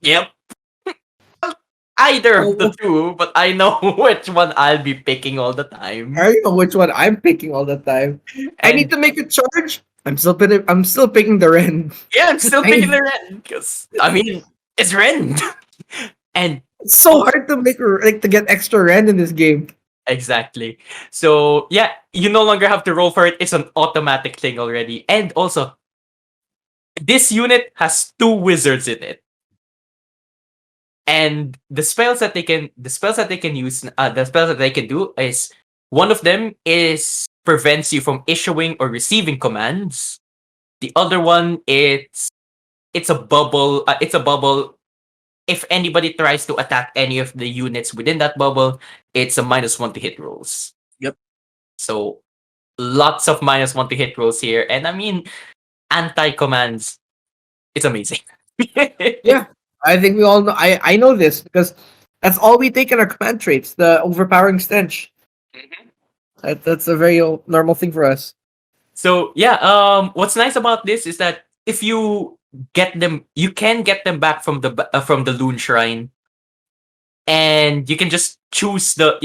Either of the Oh, two, but I know which one I'll be picking all the time. I know which one I'm picking all the time. I need And to make a charge. I'm still picking the Ren. yeah, I'm still I picking need, the rend because I mean it's rend. And it's so hard to to get extra Ren in this game. exactly. So yeah, you no longer have to roll for it. It's an automatic thing already. And also, this unit has two wizards in it. And the spells that they can use, the spells that they can do is one of them is prevents you from issuing or receiving commands. The other one it's a bubble. It's a bubble. If anybody tries to attack any of the units within that bubble, it's a -1 to hit rolls. Yep. So lots of -1 to hit rolls here, and I mean anti commands. It's amazing. Yeah, I think we all know. I know this because that's all we take in our command traits. The overpowering stench. Mhm. That's a very normal thing for us. So yeah, what's nice about this is that if you get them, you can get them back from the Loon Shrine, and you can just choose the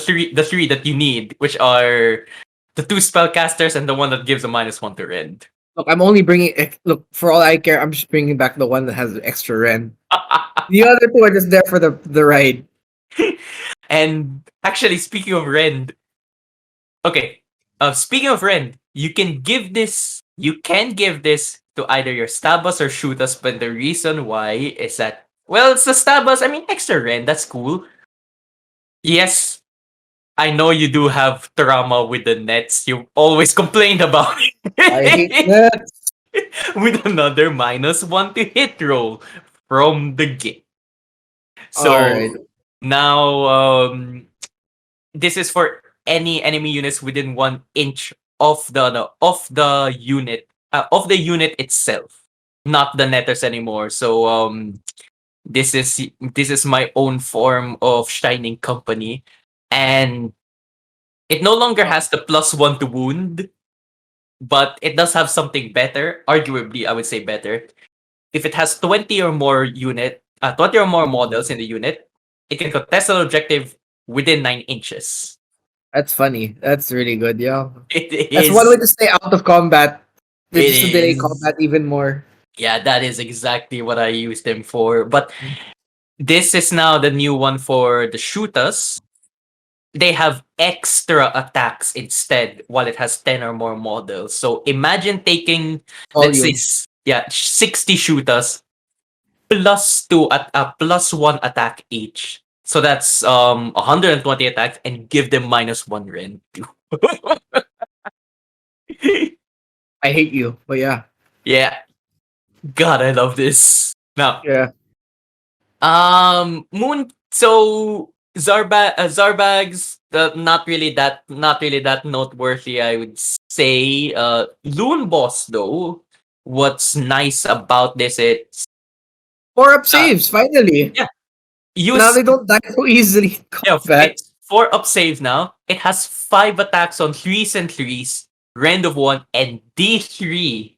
three that you need, which are the two spellcasters and the one that gives a -1 to rend. Look, I'm only bringing. Look, for all I care, I'm just bringing back the one that has the extra Ren. The other two are just there for the ride. And actually, speaking of rend, okay. Speaking of rend, you can give this to either your stab us or shoot us, but the reason why is that well, it's the stab us. I mean, extra rend. That's cool. Yes, I know you do have trauma with the nets. You always complained about I hate it. that. With another -1 to hit roll from the Git. All right. So now this is for any enemy units within 1 inch of the unit itself, not the netters anymore. So this is my own form of shining company, and it no longer has the +1 to wound, but it does have something better. Arguably, I would say better. If it has 20 or more models in the unit, it can contest an objective within 9 inches. That's funny. That's really good, yeah. It That's one way is. to stay out of combat. It Just to delay is. combat even more. Yeah, that is exactly what I used them for. But this is now the new one for the shooters. They have extra attacks instead while it has 10 or more models. So imagine taking, let's say, Volume. 60 shooters +1 attack each. So that's 120 attacks and give them -1 rend. I hate you, but yeah. Yeah. God, I love this. Now, Yeah. Moon. So Zarbags, not really that noteworthy. I would say. Loon boss though. What's nice about this? It's 4-up uh, saves, finally. yeah. Now Use they don't die so easily in yeah. combat. It's 4-up save now. It has 5 attacks on 3s and 3s, rend of 1, and D3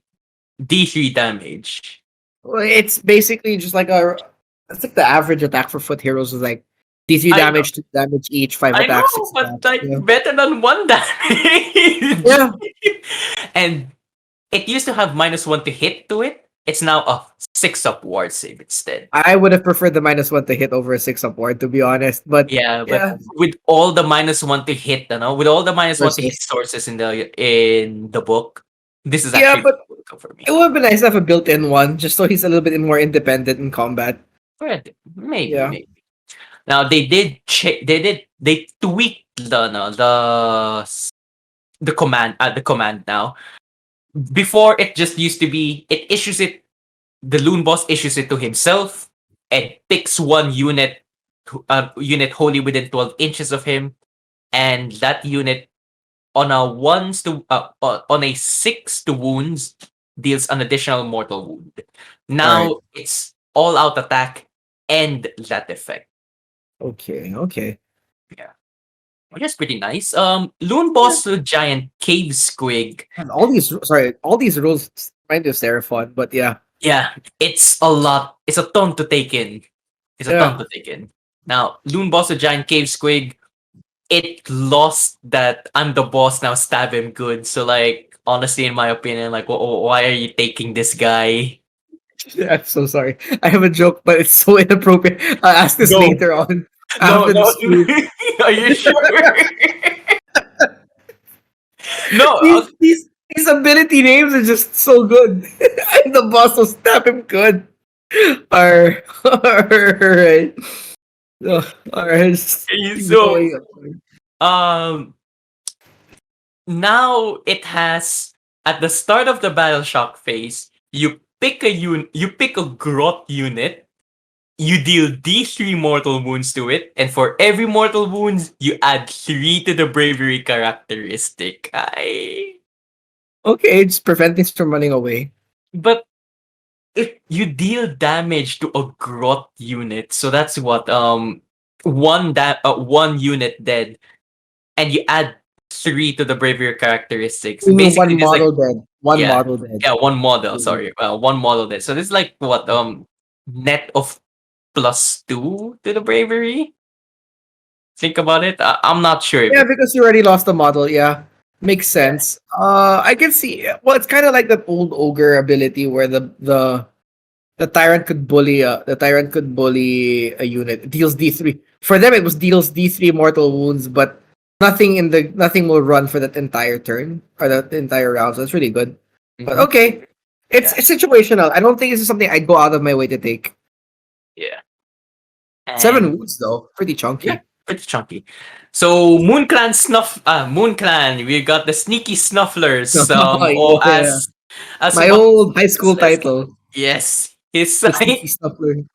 damage. Well, it's basically just like it's like the average attack for foot heroes is like D3 I know. damage, 2 damage each, 5 I attacks, know, 6 but attacks. like Yeah. better than 1 damage. Yeah. And it used to have -1 to hit to it. It's now a 6-up ward save instead. I would have preferred the -1 to hit over a 6-up ward, to be honest. But Yeah, but yeah, with all the -1 to hit, with all the -1 to hit versus. sources in the book, this is Yeah, actually but welcome for me. it would have been nice to have a built-in one, just so he's a little bit more independent in combat. But maybe, Yeah. maybe. Now they tweaked the command now. before it just used to be it issues it the loon boss issues it to himself and picks one unit wholly within 12 inches of him, and that unit on a 6 to wounds deals an additional mortal wound. All right. Now it's all out attack and that effect. Okay. Okay. Yeah. Which is pretty nice. Loon Yeah. boss giant cave squig. And all these rules remind me of Seraphon, but yeah. Yeah, it's a lot. It's a ton to take in. It's a ton Yeah. to take in. Now, Loon boss giant cave squig, it lost that I'm the boss now, stab him good. So like honestly in my opinion, like why are you taking this guy? I'm so sorry. I have a joke, but it's so inappropriate. I'll ask this No. later on No, after the no. stream. Are you sure? No, These ability names are just so good. And the boss will stab him good. Alright. Alright. Alright. Just okay, keep so going. um now it has at the start of the battle shock phase, you pick a grot unit, you deal D3 mortal wounds to it, and for every mortal wounds, you add 3 to the bravery characteristic. Okay, just prevent things from running away. But if you deal damage to a grot unit, so that's what one unit dead, and you add 3 to the bravery characteristics. You mean Basically, one this is like model dead. One yeah, model dead. yeah, one model. Sorry, one model dead. So this is like what net of +2 to the bravery. Think about it. I'm not sure if Yeah, it. because you already lost the model. Yeah, makes Yeah. sense. I can see. Well, it's kind of like that old ogre ability where the tyrant could bully a unit. It deals D3. For them, it was deals D3 mortal wounds, but nothing will run for that entire turn or that entire round. So it's really good. But Mhm. okay, Yeah, it's situational. I don't think this is something I'd go out of my way to take. yeah, 7 and wounds though, pretty yeah, chunky. pretty chunky. So Moon Clan, we got the sneaky snufflers. Or Yeah, as my what old high school says, title, yes, his the sneaky side. snuffler.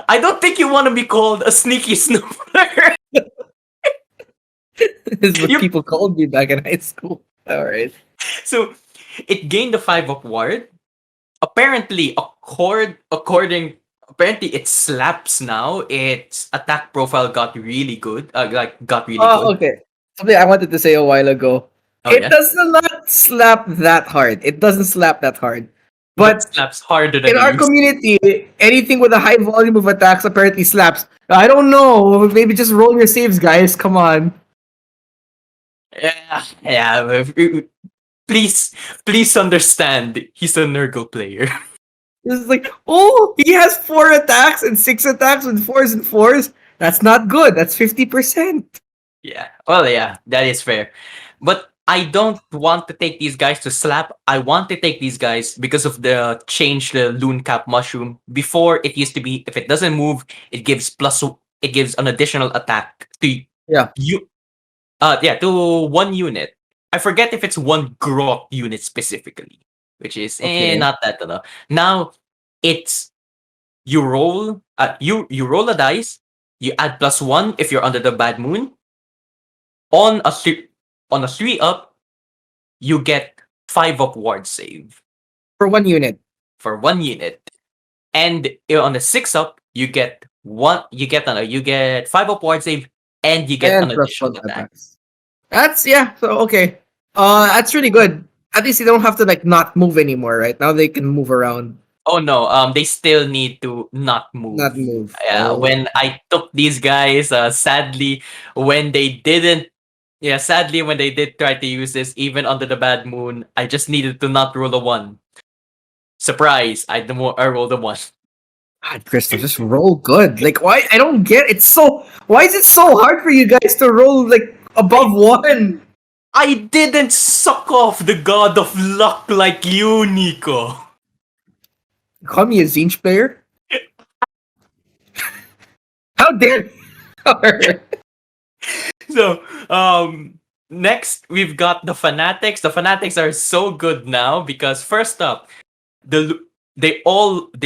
I don't think you want to be called a sneaky snuffler. Is what you people called me back in high school. All right. so it gained the 5 upward. Apparently, according apparently it slaps now. Its attack profile got really good. Got really Oh, good. okay. Something I wanted to say a while ago. Oh It yeah, does not slap that hard. It doesn't slap that hard. but But slaps harder than in it our used. community, anything with a high volume of attacks apparently slaps. I don't know. Maybe just roll your saves, guys. Come on. Yeah, yeah. Please understand. He's a Nurgle player. It's like, oh, he has 4 attacks and 6 attacks with fours and fours. That's not good. That's 50%. Yeah. Well, yeah, that is fair. But I don't want to take these guys to slap. I want to take these guys because of the change the loon cap mushroom. Before it used to be if it doesn't move, it gives an additional attack to Yeah. you to one unit. I forget if it's one grot unit specifically, which is Okay. not that enough. Now it's you roll a dice, you add +1 if you're under the bad moon. On a three on a 3 up, you get 5 up ward save For 1 unit. for one unit. And on the 6 up, you get 5 up ward save and you get And an plus additional 1 attack. attacks. That's, yeah. So, okay. That's really good. At least they don't have to, like, not move anymore, right? Now they can move around. Oh no, they still need to not Not move. move. Yeah, Oh. when I took these guys, when they didn't, sadly when they did try to use this, even under the bad moon, I just needed to not roll a 1. Surprise! I rolled a 1. God, Kristoff, just roll good. Like, why? I don't get it. Why is it so hard for you guys to roll, like, above I 1? I didn't suck off the god of luck like you, Nico. Call me a Zinch player? How dare you? So, Next, we've got the Fanatics. The Fanatics are so good now because first up, they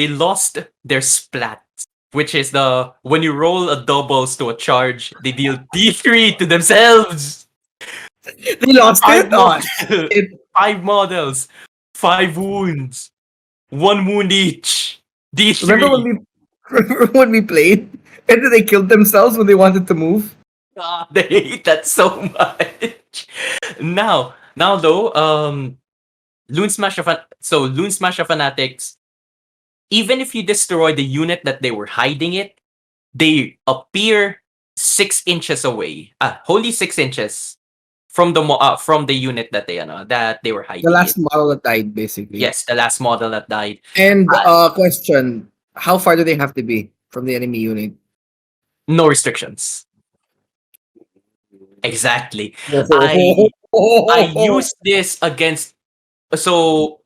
lost their splats, which is the when you roll a doubles to a charge, they deal D3 to themselves. They lost Five it. Oh models, shit! five models, 5 wounds, 1 wound each. Remember when D3. we remember when we played and then they killed themselves when they wanted to move? God, they hate that so much. Now though, Loon Smasher Fanatics, even if you destroy the unit that they were hiding it, they appear 6 inches away. Wholly 6 inches from the unit that they were The hiding last it. model that died, basically. Yes, the last model that died. And Uh, question: how far do they have to be from the enemy unit? no restrictions. Exactly. I I Oh, used this against so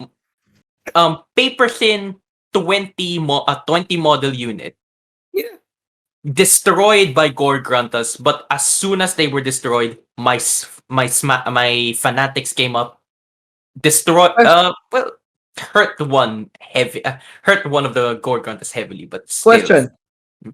paper thin 20 model unit yeah. destroyed by gore gruntas, but as soon as they were destroyed, my fanatics came up, destroy well hurt one of the gore gruntas heavily, but still. Question: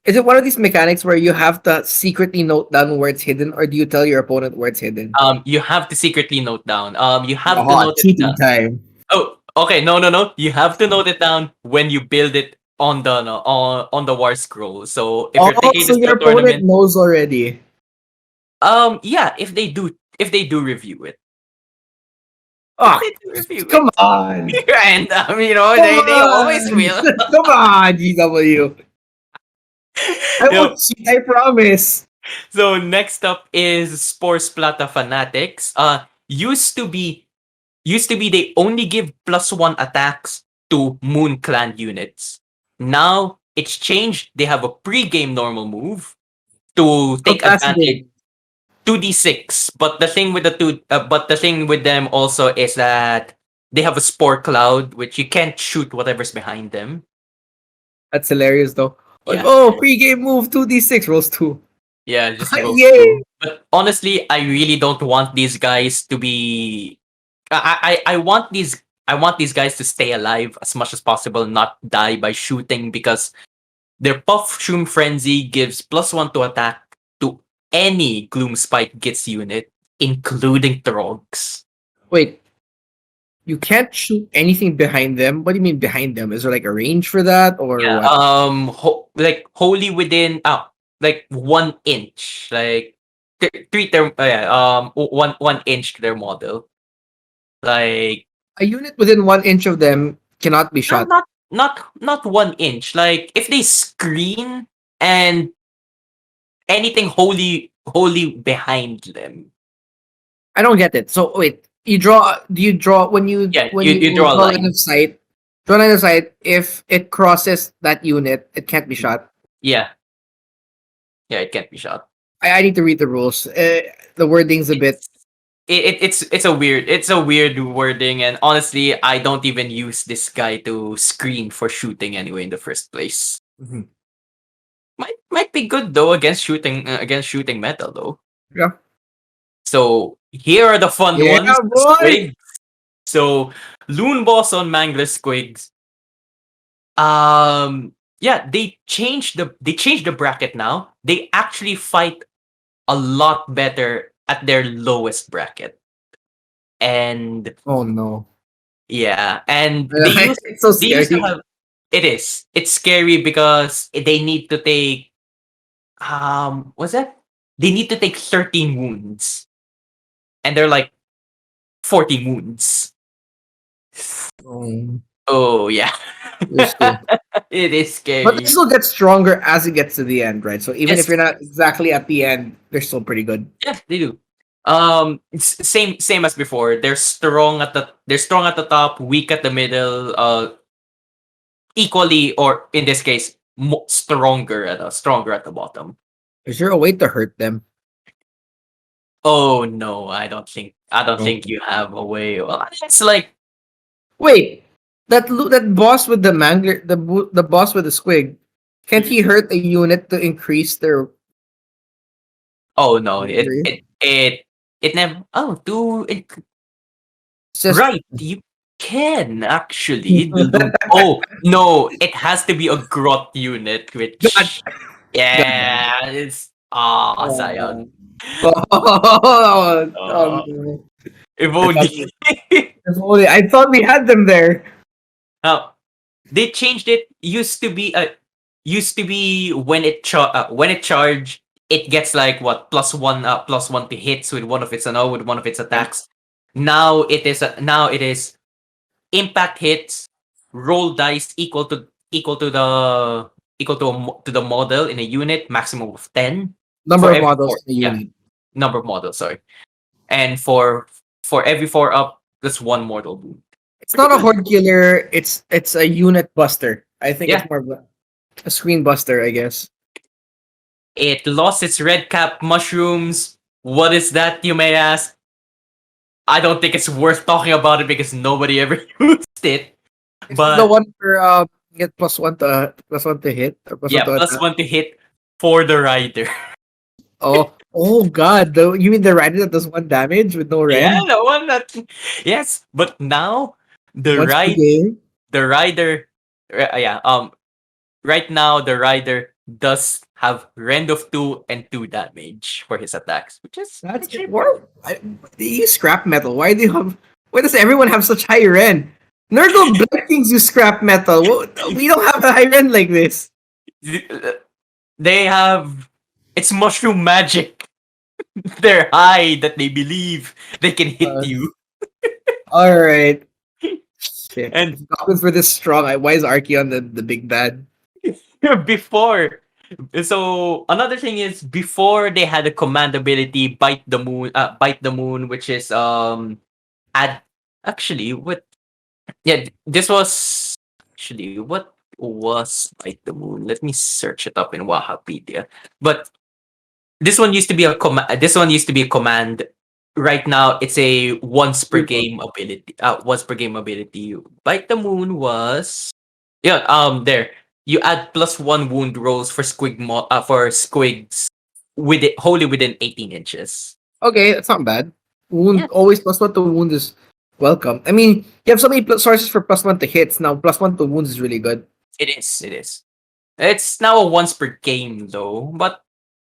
is it one of these mechanics where you have to secretly note down where it's hidden, or do you tell your opponent where it's hidden? You have to secretly note down. You have to Oh, note it cheating down. time. Oh, okay. No. You have to note it down when you build it on the no, on the war scroll. So if you're Oh, taking so this to your a opponent tournament, knows already. yeah, if they do review it, if Oh, they do review come it, on. and Come they always on. will. Come on, GW. I You know, won't cheat, I promise. so next up is Sports Plata Fanatics. Used to be they only give +1 attacks to Moon Clan units. Now it's changed. They have a pre-game normal move to How take fast is advantage. it? 2d6, but the thing with them also is that they have a spore cloud, which you can't shoot whatever's behind them. That's hilarious, though. Like, Yeah, oh, pre-game move 2d6 rolls 2. yeah, just rolls Yay! through. But honestly, I really don't want these guys to be. I want these guys to stay alive as much as possible, not die by shooting, because their Puff Shroom Frenzy gives +1 to attack to any Gloomspite Gitz unit, including Trogs. Wait, you can't shoot anything behind them? What do you mean behind them? Is there like a range for that or Yeah, what? like wholly within, like 1 inch, like three term, yeah, 1 inch to their model. Like A unit within 1 inch of them cannot be no, shot. not 1 inch. Like if they screen and anything wholly behind them. I don't get it. So wait, you draw. Do you draw when you Yeah, you draw a draw line line. of sight? Draw line of sight. If it crosses that unit, it can't be shot. Yeah, yeah, it can't be shot. I need to read the rules. The wording's a bit. It's it's a weird wording, and honestly, I don't even use this guy to screen for shooting anyway in the first place. Mhm. Might be good though against shooting metal though. Yeah. So here are the fun ones, Yeah, the boy. squigs. So Loon Boss on Mangler Squigs. Yeah, they changed the bracket now. They actually fight a lot better at their lowest bracket. And Oh no. yeah, and It's so they used to scary. have it's scary because they need to take what's that? They need to take 13 wounds, and they're like 40 wounds. Um, Oh yeah. there's still, It is but they scary. still get stronger as it gets to the end, right? So even if Yes, you're not exactly at the end, they're still pretty good. yes, they do. It's same as before. They're strong at the top, weak at the middle, equally, or in this case, stronger at the bottom. Is there a way to hurt them? Oh no, I don't No. think you have a way. Well, it's like Wait, that boss with the mangler, the boss with the squig, can't he hurt a unit to increase their oh no, range? It never. Oh, It's just right. You can actually Oh no! It has to be a grot unit, God, which God damn it. yeah, it's sayang. Uh, No. if I thought only. if only I thought we had them there. Now they changed it. Used to be when it charged, it gets like what plus one to hits with one of its with one of its Yeah. attacks. Now it is impact hits, roll dice equal to the model in a unit, maximum of 10 Number for of every models four. in the Yeah, unit. number of models. Sorry, and for every four up, that's one mortal wound. It's Pretty not a good. horde killer. It's a unit buster. I think Yeah, it's more of a screen buster. I guess. it lost its red cap mushrooms. What is that, you may ask? I don't think it's worth talking about it because nobody ever used it. This is the But one for get plus one to hit or plus one yeah, to plus attack. one to hit for the rider. Oh God! You mean the rider that does one damage with no Yeah, rend the one that yes, but now the once per ride game? the rider yeah, right now the rider does have rend of 2 and 2 damage for his attacks, which is That's actually they use scrap metal. Why do you have? Why does everyone have such high rend? Nurgle Black Kings use scrap metal. We don't have a high rend like this. they have it's mushroom magic. They're high that they believe they can hit Uh, you. all right. Shit. And If goblins were this strong, why is Archeon the big bad? before so another thing is before they had a command ability bite the moon, which is add actually what yeah this was actually what was bite the moon. Let me search it up in Wikipedia. But this one used to be a command. Right now it's a once per game ability. Bite the moon was yeah, there. You add plus one wound rolls for for squigs with it wholly within 18 inches. Okay, that's not bad. Yeah, Wound always plus one to wound is welcome. I mean, you have so many sources for plus one to hits now. Plus one to wounds is really good. it is. It is. It's now a once per game though, but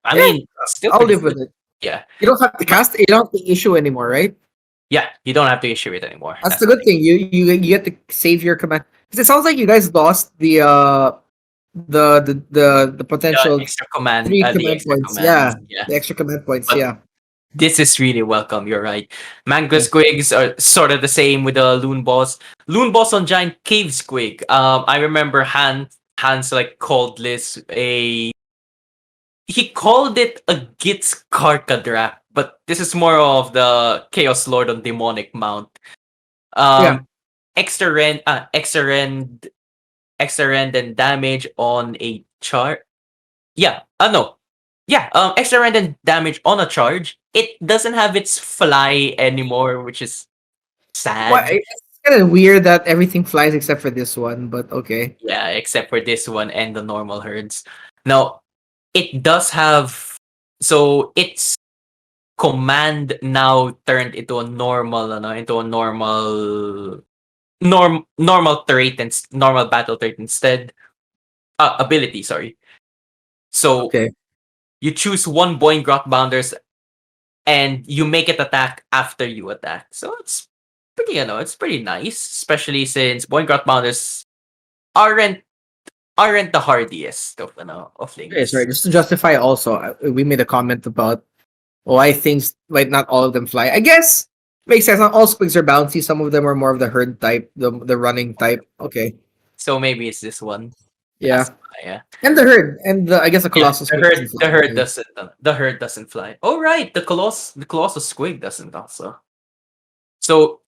I Yeah, mean, still I'll pretty live good. with it. Yeah, You don't have to but cast. You don't have to issue anymore, right? yeah, you don't have to issue it anymore. That's That's the the good thing. thing. You get to save your command. 'Cause it sounds like you guys lost the potential three The command extra points. commands. Yeah, Yeah, the extra command points. but Yeah. this is really welcome. You're right. Manga Yeah. squigs are sort of the same with the loon boss. Loon boss on giant cave squig. I remember Hans like called this a he called it a Gitz Karkadrak, but this is more of the Chaos Lord on demonic mount. Yeah. Um, extra rend, and damage on a chart. Yeah, no. Yeah, extra random damage on a charge. It doesn't have its fly anymore, which is sad. It's kind of weird that everything flies except for this one, but okay. Yeah, except for this one and the normal herds. Now, it does have its command now turned into a normal, into a normal trait and normal battle trait instead. Ability, sorry. So Okay. you choose one Boing Grot Bounders and you make it attack after you attack. So it's pretty nice, especially since Boingrot Mounties aren't aren't the hardiest of of Okay, sorry. things. Just to justify, also, we made a comment about why things like not all of them fly. I guess makes sense. Not all squigs are bouncy. Some of them are more of the herd type, the running type. Okay. So maybe it's this one. That's Yeah. why, yeah. And the herd, and I guess the Yeah, colossus squig doesn't fly. Okay. the herd doesn't fly. Oh right, the Colossus Squig doesn't also. So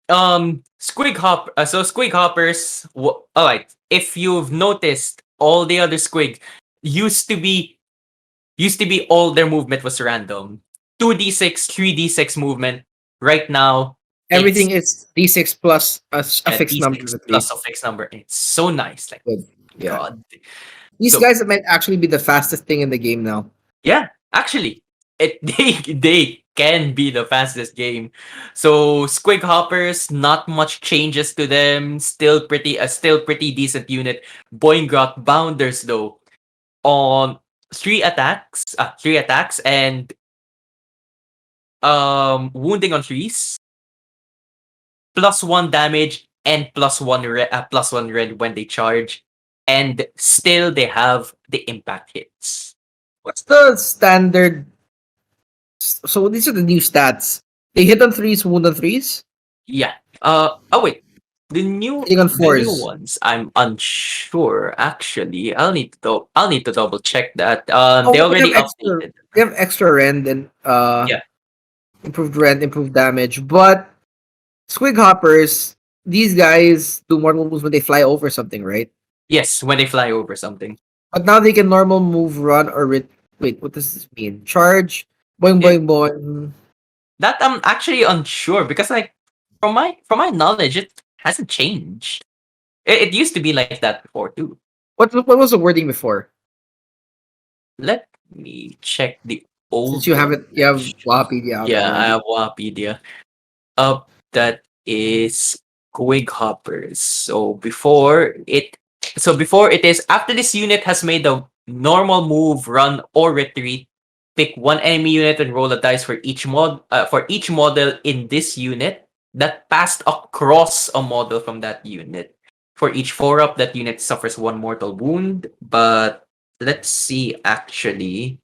squig hoppers all right, if you've noticed all the other squig used to be all their movement was random. 2d6, 3d6 movement. Right now, it's Everything is d6 plus a fixed number d6 at plus a least. fixed number. It's so nice. Like, Good. Yeah. God. These So, guys might actually be the fastest thing in the game now. yeah, actually, they can be the fastest game. So Squig Hoppers, not much changes to them. Still pretty decent unit. Boingrot Bounders though, on three attacks and wounding on trees, +1 damage and +1 red when they charge, and still they have the impact hits. What's the standard? So these are the new stats. They hit on threes, wound on threes, Yeah. Oh wait. hitting on The new fours. ones, I'm unsure actually. I'll need to double check that. They Oh, already updated. they have extra rend and Yeah. improved rend, improved damage. But Squig Hoppers, these guys do mortal moves when they fly over something, right? Yes, when they fly over something. But now they can normal move, run, or wait. What does this mean? Charge, boing Yeah. boing boing. That I'm actually unsure because like from my knowledge, it hasn't changed. It used to be like that before too. What was the wording before? Let me check the Since old you have one. it, you have Wahapedia out Yeah, I already. have Wikipedia. That is Quig Hoppers. Before it is after this unit has made the normal move, run, or retreat, pick one enemy unit and roll a dice for each model in this unit that passed across a model from that unit. For each 4-up, that unit suffers one mortal wound. But let's see actually.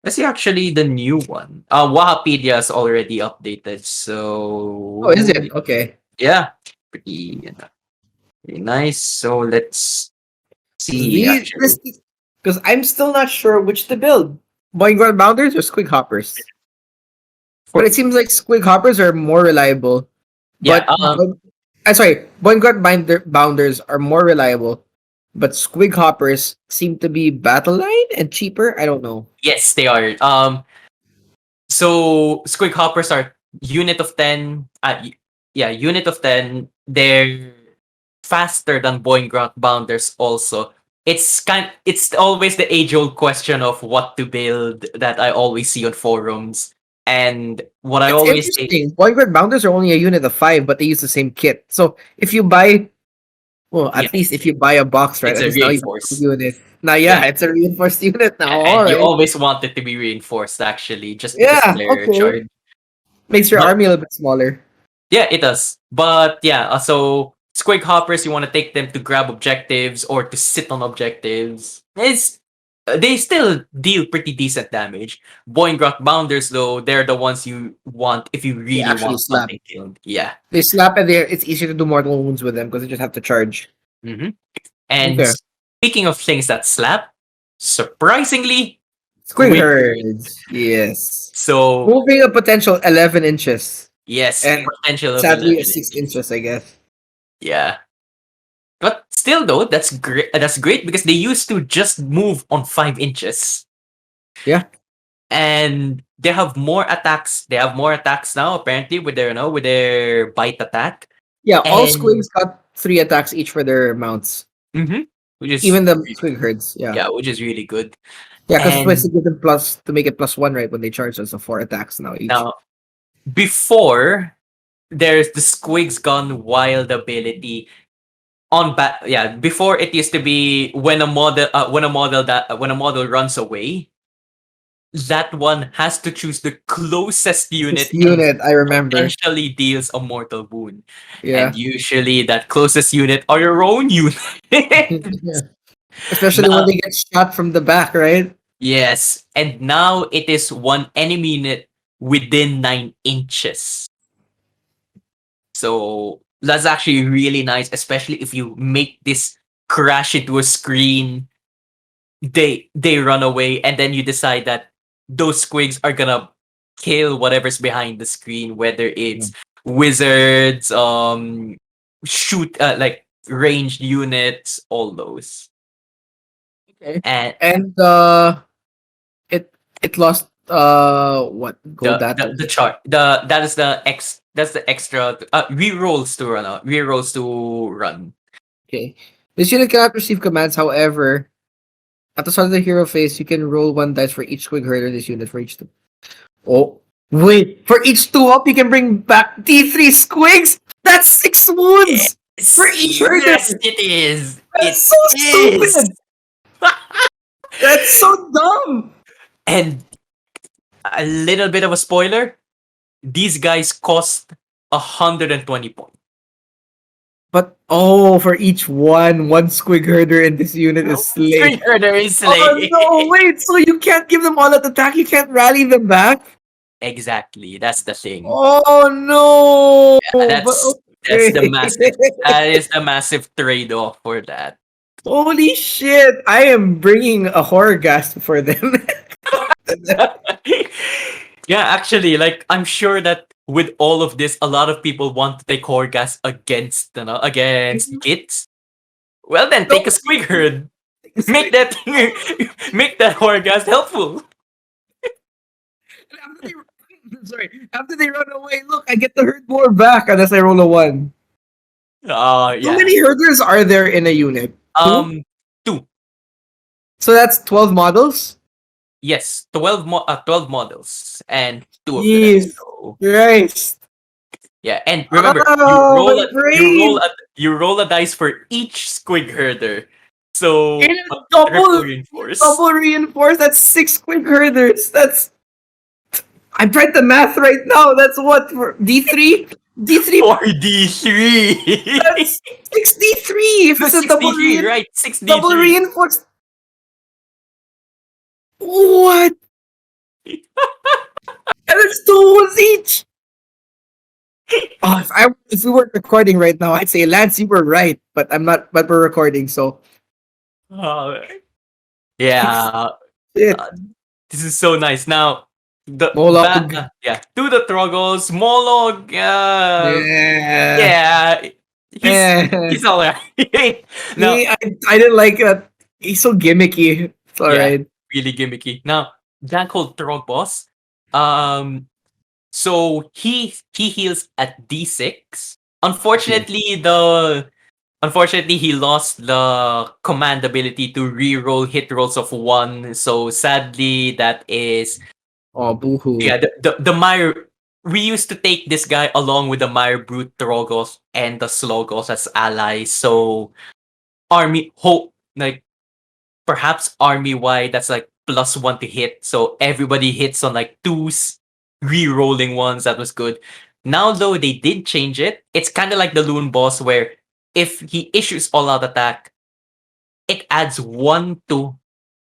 Let's see actually the new one. Wikipedia is already updated, Oh, is so it? Okay. yeah, pretty, pretty nice. So let's see These actually. this because I'm still not sure which to build. Boing Guard Bounders or Squig Hoppers? But For it seems like Squig Hoppers are more reliable. yeah, But I'm sorry, Boing Guard Bounders are more reliable. But Squig Hoppers seem to be battle line and cheaper. I don't know. yes, they are. So Squig Hoppers are unit of 10. Yeah, unit of 10. They're faster than Boingrot Bounders also. It's always the age old question of what to build that I always see on forums. And what I It's always say, interesting. Boing Guard Bounders are only a unit of 5, but they use the same kit. So if you buy, well, yeah, at least if you buy a box, right? it's At a least now you buy a reinforce. unit. Now, Yeah, yeah, it's a reinforced unit now. All and you right. always want it to be reinforced actually, just because of Yeah. their Okay. charge. Makes your But army a little bit smaller. yeah, it does. But yeah, so Squig Hoppers, you want to take them to grab objectives or to sit on objectives. They still deal pretty decent damage. Boingrot Bounders, though, they're the ones you want if you They really actually want slap. something killed. Yeah. They slap and it's easier to do mortal wounds with them because they just have to charge. hmm And Okay. speaking of things that slap, surprisingly, Squig Squig Herd. herds. Yes. So Moving a potential 11 inches. yes, And potential of sadly, a 11 6 inches. inches, I guess. Yeah. But still, though, that's great. That's great because they used to just move on 5 inches, Yeah. and they have more attacks. They have more attacks now, apparently, with their with their bite attack, Yeah, all and squigs got 3 attacks each for their mounts. mhm, which is Even the squig herds. Yeah. yeah, which is really good. Yeah, because it's supposed to And give them plus to make it +1, right? When they charge, so 4 attacks now each. now, before there's the Squig's Gone Wild ability yeah, before it used to be when a model runs away, that one has to choose the closest This unit and unit, I remember. potentially deals a mortal wound. And Yeah. usually that closest unit are your own unit. Yeah. Especially when Now, they get shot from the back, right? yes. And now it is one enemy unit within 9 inches. So that's actually really nice, especially if you make this crash into a screen, they run away, and then you decide that those squigs are gonna kill whatever's behind the screen, whether Yeah. it's wizards, shoot like ranged units, all those. Okay. And And it lost what gold data? the chart that is that's the extra rerolls to run. Okay. This unit cannot receive commands, however, at the start of the hero phase, you can roll 1 dice for each squig herder in this unit for each. Oh. Wait, for each 2 up, you can bring back D3 squigs? That's 6 wounds! For each Yes, herder! it is. That's It so is. stupid! That's so dumb! And a little bit of a spoiler, these guys cost 120 points. But for each one squig herder in this unit is slay. Herder is Oh slay. no, wait, so you can't give them all at attack, you can't rally them back? Exactly, that's the thing. Oh no! Yeah, But that's the okay. massive. That is the massive trade-off for that. Holy shit! I am bringing a horror gasp for them. Yeah, actually, like I'm sure that with all of this, a lot of people want to take Horgas against against Gitz. Well, then take a Squig herd. Make that make that Horgas helpful. After they, sorry, after they run away, look, I get the herd more back unless I roll a 1. Oh How yeah. many herders are there in a unit? 2? Um, two. So that's 12 models? Yes, 12 models and two of the dice. Jeez. So Christ. yeah, and remember, Oh, my brain! you roll a dice for each Squig herder. So And triple reinforce. double reinforced. That's 6 quick herders. That's. I'm trying the math right now. That's what for D3? D3. 4D3. That's 63. If No, it's a double 6D3, right? 6D3. double reinforced. What? And it's 2 wounds each. Oh, if we weren't recording right now, I'd say Lance, you were right, but I'm not. But we're recording, so Oh, yeah. shit. This is so nice. Now, Molog. to the Troggles, Molog, Yeah. yeah, Eh. he's all right. Now, I didn't like that. He's so gimmicky. It's yeah, alright. really gimmicky. Now, that called Trog Boss, so he heals at D6. Unfortunately, he lost the command ability to re-roll hit rolls of 1. So sadly, that is Oh, boohoo. yeah. The Mire. We used to take this guy along with the Mire Brute Trogos and the Slogos as allies. So army hope like perhaps army wide that's like +1 to hit. So everybody hits on like 2s, re-rolling ones. That was good. Now though they did change it. It's kind of like the Loon Boss where if he issues all out attack, it adds one to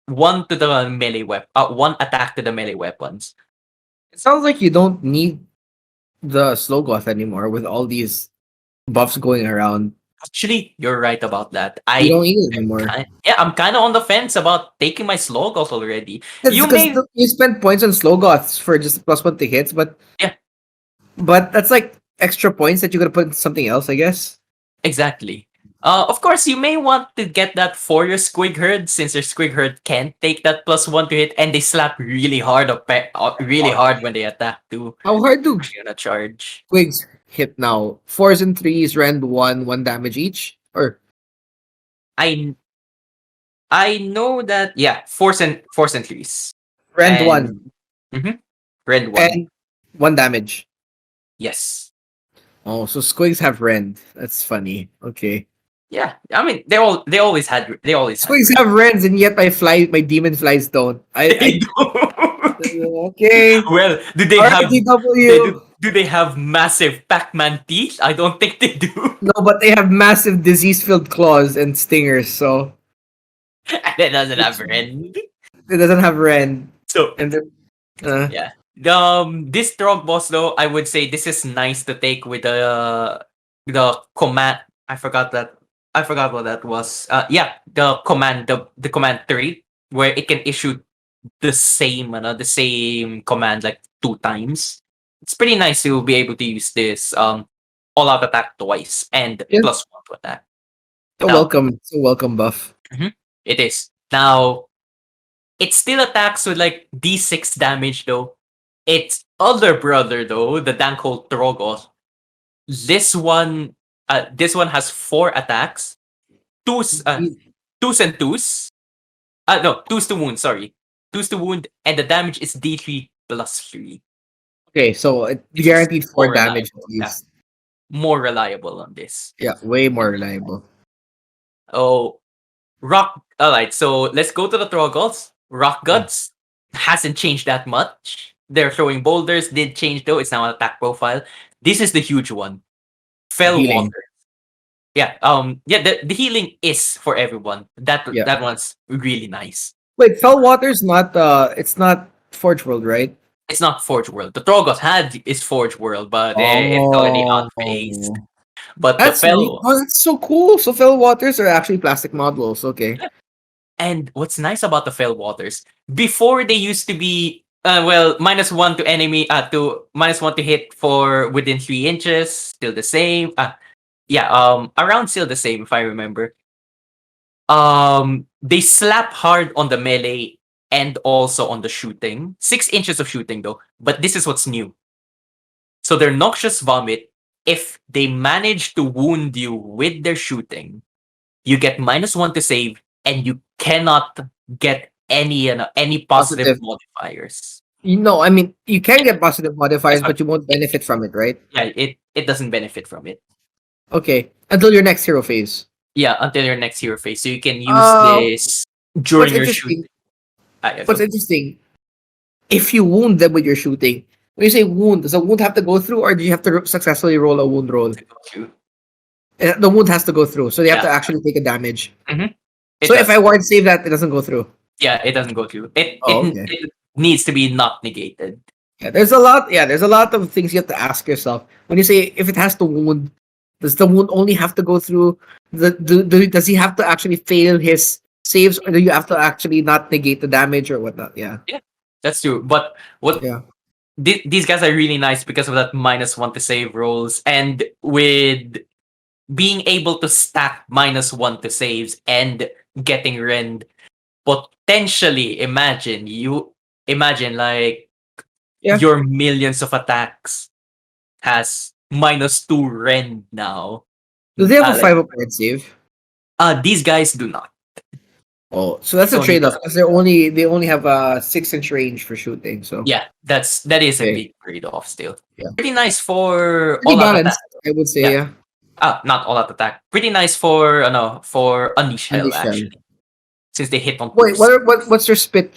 the melee weapon. One attack to the melee weapons. It sounds like you don't need the slow goth anymore with all these buffs going around. Actually, you're right about that. You don't need it anymore. I'm kind of on the fence about taking my Slogos already. It's You because may, you spend points on slow goths for just +1 to hits, but yeah, that's like extra points that you could put in something else, I guess. exactly. Of course, you may want to get that for your Squig Herd since your Squig Herd can't take that +1 to hit, and they slap really hard, really hard when they attack too. How hard do Push you on a charge. Twigs hit now? 4s and 3s, rend 1 damage each? Or I I know that fours and threes. rend And 1 Red one. and 1 damage. Yes. Oh, so squigs have rend. That's funny. Okay. Yeah. I mean they always had Squigs red. have rends, and yet my demon flies don't. They do. Okay. Well, do they have RTW. do they have massive Pac-Man teeth? I don't think they do. No, but they have massive disease-filled claws and stingers, so And it doesn't have red. it doesn't have rend. So And yeah. This drug boss though, I would say this is nice to take with the command. I forgot what that was. Yeah, the command trait where it can issue the same command like 2 times. It's pretty nice to be able to use this all out attack twice and yeah, +1 to attack. so Now welcome buff. it is now it still attacks with like D6 damage though. Its other brother though, the Dankhold Trogos, this one has 4 attacks, twos, twos and twos. No, twos to wound. Sorry, twos to wound, and the damage is D3 +3. Okay, so it This is guaranteed 4 more damage at reliable. Yeah, least. more reliable on this. Yeah, way more reliable. Oh, rock. All right, so let's go to the Troggles. Rock Yeah. Guts hasn't changed that much. They're throwing boulders. Did change though. It's now an attack profile. This is the huge one. The Fell healing. Water. Yeah. Yeah. The healing is for everyone. Yeah. That one's really nice. Wait, Fell Water's not it's not Forge World, right? It's not Forge World. The Troggos had is Forge World, but it's already unphased. Oh. But the Fell. That's so cool. So Fell Waters are actually plastic models. Okay. And what's nice about the Fell Waters, before they used to be well, -1 to enemy to -1 to hit for within 3 inches, still the same. Yeah, around still the same if I remember. They slap hard on the melee and also on the shooting. 6 inches of shooting though, but this is what's new. So their noxious vomit, if they manage to wound you with their shooting, you get -1 to save, and you cannot get any positive Positive. modifiers. I mean, you can get positive Yes, modifiers, but you won't benefit from it, right? yeah, it doesn't benefit from it. Okay. Until your next hero phase. Yeah, until your next hero phase. So you can use Uh, this what's during your interesting? shooting. Yeah, What's interesting? If you wound them with your shooting, when you say wound, does a wound have to go through, or do you have to successfully roll a wound roll? shoot. The wound has to go through, so they have Yeah. to actually take a damage. It So if I does. ward save that, it doesn't go through. Yeah, it doesn't go through. Oh, okay. It needs to be not negated. Yeah, there's a lot. Yeah, there's a lot of things you have to ask yourself when you say if it has to wound. Does the wound only have to go through does he have to actually fail his saves, or do you have to actually not negate the damage or whatnot? Yeah, That's true. But what yeah, these guys are really nice because of that -1 to save rolls, and with being able to stack -1 to saves and getting rend, potentially imagine like yeah. your millions of attacks has -2 rend now. Do they have a Like 5 save? these guys do not. Oh, so that's It's a only trade off the because they only have a 6 inch range for shooting. So yeah, that is a okay, big trade off still. yeah, Pretty nice for pretty all out attack. balanced, I would say. Yeah. Yeah, Not all out attack. Pretty nice for for unleash hell unleash shell. actually. Since they hit on Wait, twos. what's your spit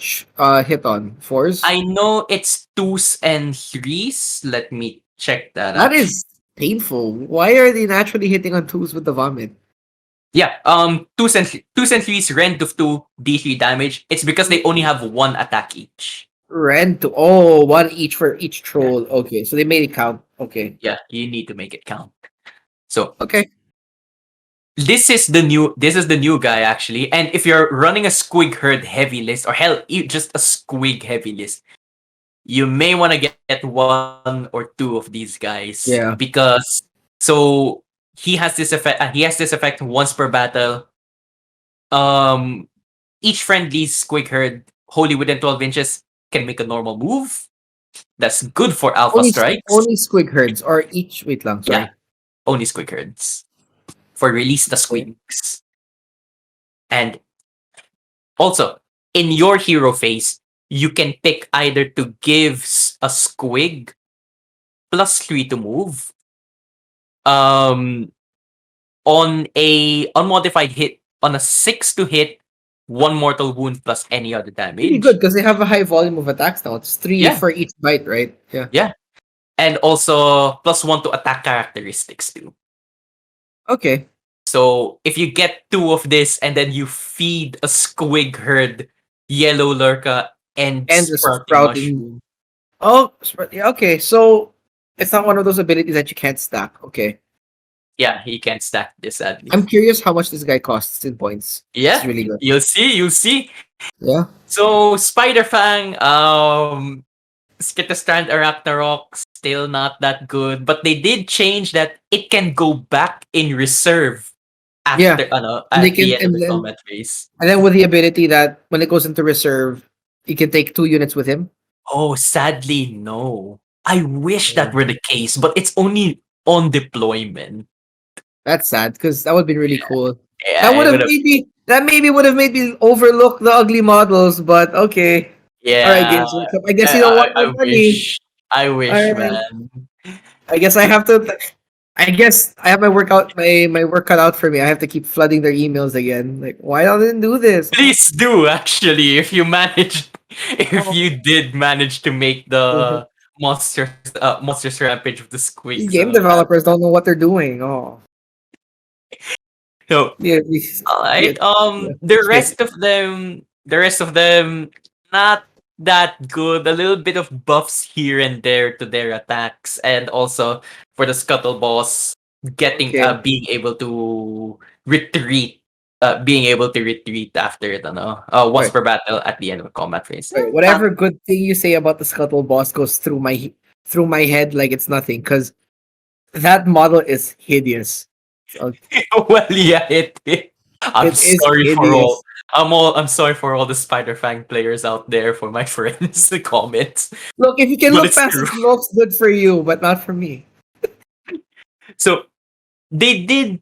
hit on fours? I know it's twos and threes. Let me check that That actually. is painful. Why are they naturally hitting on twos with the vomit? Yeah, twos and threes rend of 2 D3 damage. It's because they only have 1 attack each. Rent to one each for each Yeah, troll. Okay, so they made it count. Okay. yeah, you need to make it count. So Okay. this is the new guy actually. And if you're running a Squig herd heavy list, or hell, just a Squig heavy list, you may want to get 1 or 2 of these guys Yeah. because so he has this effect. He has this effect once per battle. Um, each friendly Squig herd wholly within 12 inches can make a normal move. That's good for alpha strikes. Only squig herds or each wait lang, Yeah, sorry. only Squig herds for release the Okay. Squigs. And also, in your hero phase, you can pick either to give a Squig +3 to move, um, on a unmodified hit, on a 6 to hit, 1 mortal wound plus any other Pretty good damage. because they have a high volume of attacks now. It's 3 Yeah, for each bite, right? Yeah. yeah. And also +1 to attack characteristics too. Okay. So if you get 2 of this and then you feed a Squig herd Yellow Lurka and And the Sprouting sprouting. Mushroom. Oh, yeah, okay. So it's not one of those abilities that you can't stack. Okay. Yeah, he can't stack this sadly. I'm curious how much this guy costs in points. It's Yeah, really good. you'll see. Yeah. So Spider Fang, Skitastrand Arachnarok, still not that good, but they did change that it can go back in reserve Yeah. after And they at can the end of the combat phase. and then with the ability that when it goes into reserve, you can take 2 units with him. Oh, sadly, no. I wish that Oh. were the case, but it's only on deployment. That's sad because that would be really cool. Yeah, it would have. That maybe would have made me overlook the ugly models, but okay. All right, Yeah, Gitz. I guess you don't want my I money. wish. I wish, Alright. man. I guess I have to. I guess I have my work cut out for me. I have to keep flooding their emails again. Like, why don't they do this? Please do actually if you managed if Oh, you did manage to make oh. the monsters rampage with the These squigs. game developers don't know what they're doing. Oh, So yeah, all yeah, right. yeah. The rest of them, not that good. A little bit of buffs here and there to their attacks, and also for the scuttle boss, Okay. being able to retreat, after it. Once Right. per battle at the end of a combat phase. Right. Not Whatever good thing you say about the Scuttle Boss goes through my head like it's nothing because that model is hideous. So well, yeah, it. I'm it is sorry for all. hideous. I'm sorry for all the Spider Fang players out there, for my friends, the comments, Look, if you can but look it's past true. its looks, good for you, but not for me. So they did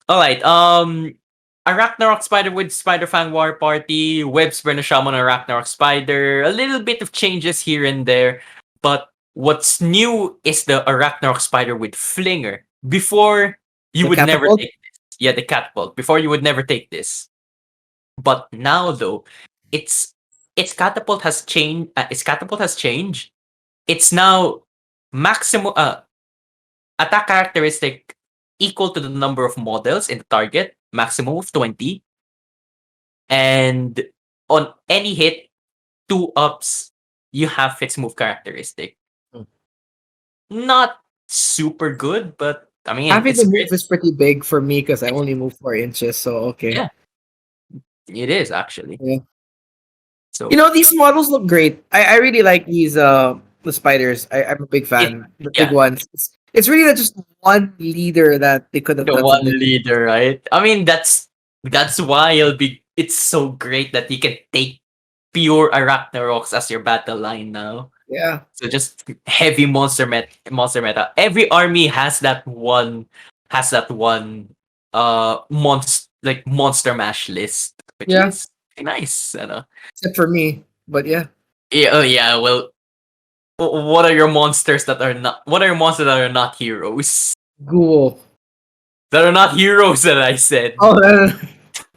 all right. A Ragnarok Spider with Spider Fang War Party, Web Sprint Shaman, a Ragnarok Spider, a little bit of changes here and there, but what's new is the Ragnarok Spider with Flinger. Before you The would never catapult. take this. Yeah, the catapult. Before you would never take this. But now though, its its catapult has changed. It's now maximum attack characteristic equal to the number of models in the target, maximum of 20, and on any hit, 2 ups, you have its move characteristic. Mm. Not super good, but I mean Having it's the move great. is pretty big for me because I only move 4 inches. So okay. Yeah, it is actually. Yeah. You So know, these models look great. I really like these the spiders. I'm a big it fan. The big yeah, ones. It's really not just one leader that they could have the done one something. leader, right? I mean that's why it's so great that you can take pure Arachnaroks as your battle line now. Yeah. So just heavy monster meta. Every army has that one monster mash list, which Yeah. is nice. Except for me. But yeah. Yeah, oh yeah, well what are your monsters that are not heroes? Ghoul. That are not heroes that I said. Oh,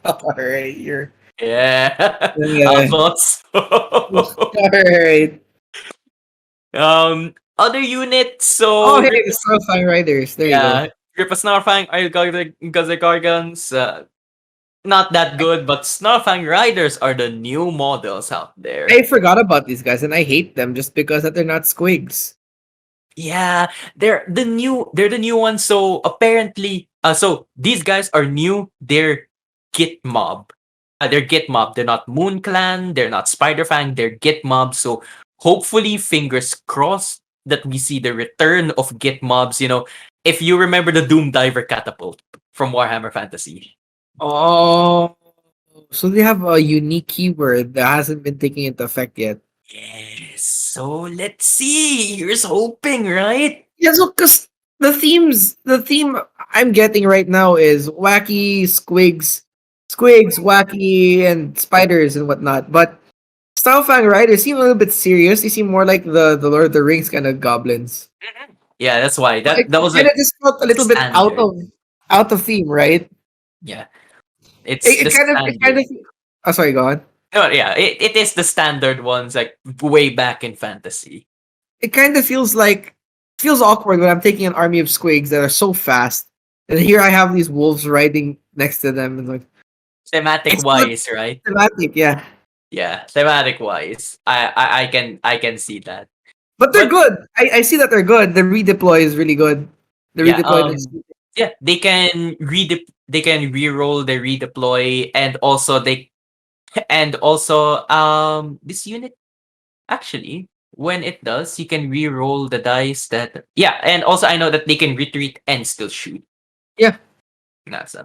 alright. You're Yeah. I yeah. thought so. Alright. Other units, Oh so hey, the Starfire Riders. There you go. yeah, Grip a Snarfang, I got the Gargans. Not that good, but Snarfang Riders are the new models out there. I forgot about these guys and I hate them just because that they're not squigs. Yeah, they're the new ones. So apparently, so these guys are new. They're Gitmob. They're Gitmob. They're not Moon Clan. They're not Spider Fang. They're Gitmob. So hopefully, fingers crossed that we see the return of Gitmobs. If you remember the Doom Diver catapult from Warhammer Fantasy. Oh, so they have a unique keyword that hasn't been taken into effect yet. Yes. So let's see. Here's hoping, right? Yeah, so because the theme I'm getting right now is wacky squigs, wacky, and spiders and whatnot. But Starfang Riders seem a little bit serious. They seem more like the Lord of the Rings kind of goblins. Yeah, that's why. So That was kind like of just felt a little bit standard. out of theme, right? Yeah. It's the It kind standard. of. Oh, sorry, go on. No, yeah, it is the standard ones, like way back in fantasy. It kind of feels awkward when I'm taking an army of squigs that are so fast, and here I have these wolves riding next to them, and like Thematic it's not wise, right? thematic, yeah. Yeah, thematic wise, I can see that. But they're But good. I see that they're good. The redeploy is really good. The yeah, redeploy is yeah, they can reroll the redeploy, and also this unit actually, when it does, you can re-roll the dice that. Yeah, and also I know that they can retreat and still shoot. yeah. That's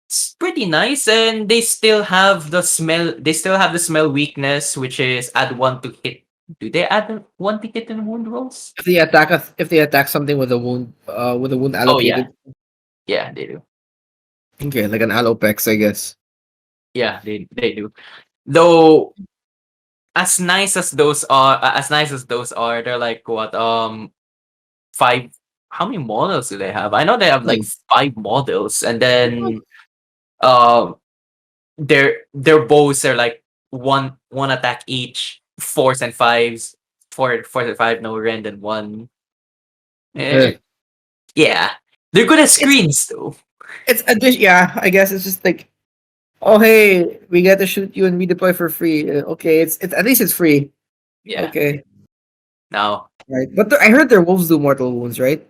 it's pretty nice, and they still have the smell. They still have the smell weakness, which is add one to hit. Do they add one to hit in wound rolls? If they attack something with a wound Oh yeah, allocated, yeah they do. okay, like an alopex, I guess. Yeah, they do. Though as nice as those are, they're like what 5. How many models do they have? I know they have like Like, 5 models, and then uh, their bows are like one attack each, 4s and 5s, 4 and 5, no rend and one. uh, Eh, yeah, they're good at screens though. it's addition. Yeah, I guess it's just like, oh hey, we get to shoot you and redeploy for free. Okay, it's at least it's free. Yeah. Okay, Now, right. But I heard their wolves do mortal wounds, right?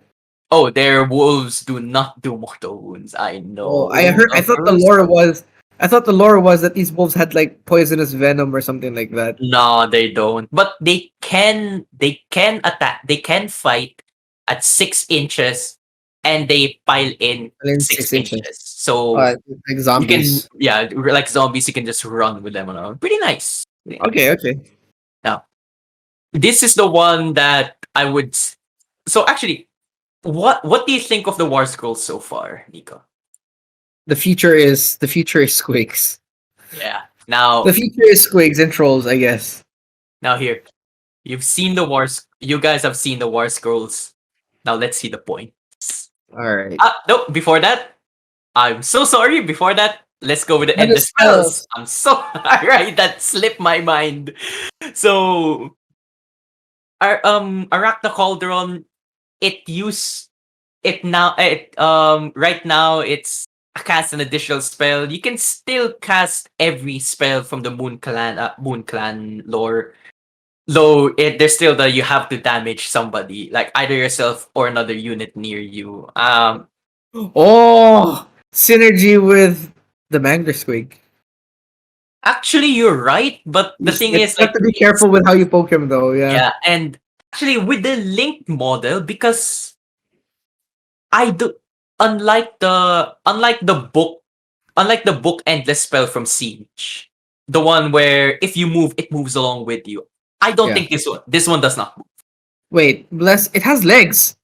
oh, their wolves do not do mortal wounds. I Oh, know I heard. I of thought the those. lore was. I thought the lore was that these wolves had like poisonous venom or something like that. No, they don't. But they can. They can attack. They can fight at 6 inches, and they pile in Within six 6 inches. inches. So Like you can, zombies. yeah, like zombies. You can just run with them around. Pretty nice. Pretty Okay, nice. okay. Now, this is the one that I would. So actually, what do you think of the War Scrolls so far, Nico? The future is squigs. Yeah. The Now, future is squigs and trolls, I guess. here, you've seen the wars. You guys have seen the War Scrolls. Now let's see the points. All right. No, before that, I'm so sorry. Before that, let's go with the And the endless spells. spells. I'm so alright. That slipped my mind. So, our Arachna Cauldron, it use it now. Right now it's cast an additional spell. You can still cast every spell from the Moon Clan lore. Though there's still the you have to damage somebody, like either yourself or another unit near you. Oh, synergy with the Mangler squig. Actually, you're right, but the thing You is, have like, to be careful with how you poke him, though. Yeah. yeah, and actually with the linked model, because I do unlike the book endless spell from Siege, the one where if you move, it moves along with you. I don't Yeah. think this one does not move. Wait, bless. It has legs.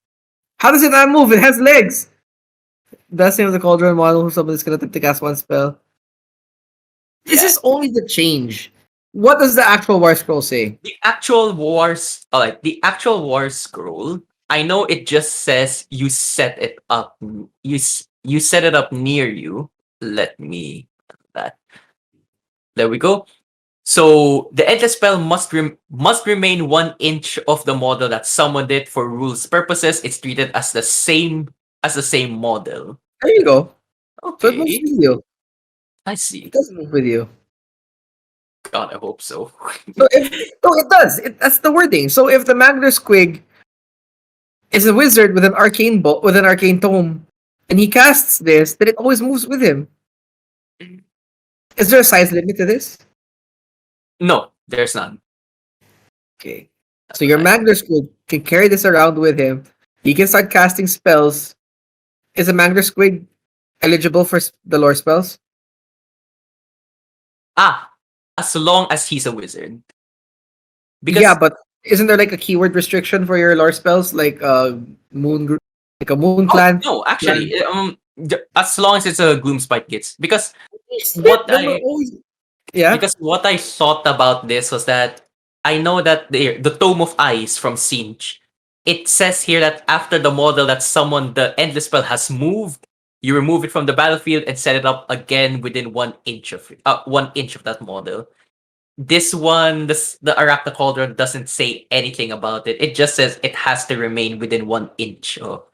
How does it not move? It has legs. Best name of the cauldron model who somebody's gonna attempt to cast one spell. This Yeah, is only the change. What does the actual war scroll say? the actual war scroll. I know it just says you set it up. You set it up near you. Let me that. There we go. So the endless spell must remain 1 inch of the model that summoned it for rules purposes. It's treated as the same model. There you go. So it moves Okay, with you. I It see. doesn't move with you. God, I hope so. So if no, it does. That's the wording. So if the Magner Squig is a wizard with an arcane tome, and he casts this, then it always moves with him. Is there a size limit to this? No, there's none. Okay. So your Magner Squig can carry this around with him. He can start casting spells. Is a Magner Squig eligible for the lore spells? As long as he's a wizard. Yeah, Because but isn't there like a keyword restriction for your lore spells, like like a moon clan? no, actually, as long as it's a Gloomspite Gitz. Shit, then we're always yeah. Because what I thought about this was that I know that the Tome of Eyes from Sinch, it says here that after the model that someone the endless spell has moved, you remove it from the battlefield and set it up again within 1 inch of 1 inch of that model. This one, the Arachna Cauldron doesn't say anything about it. It just says it has to remain within 1 inch of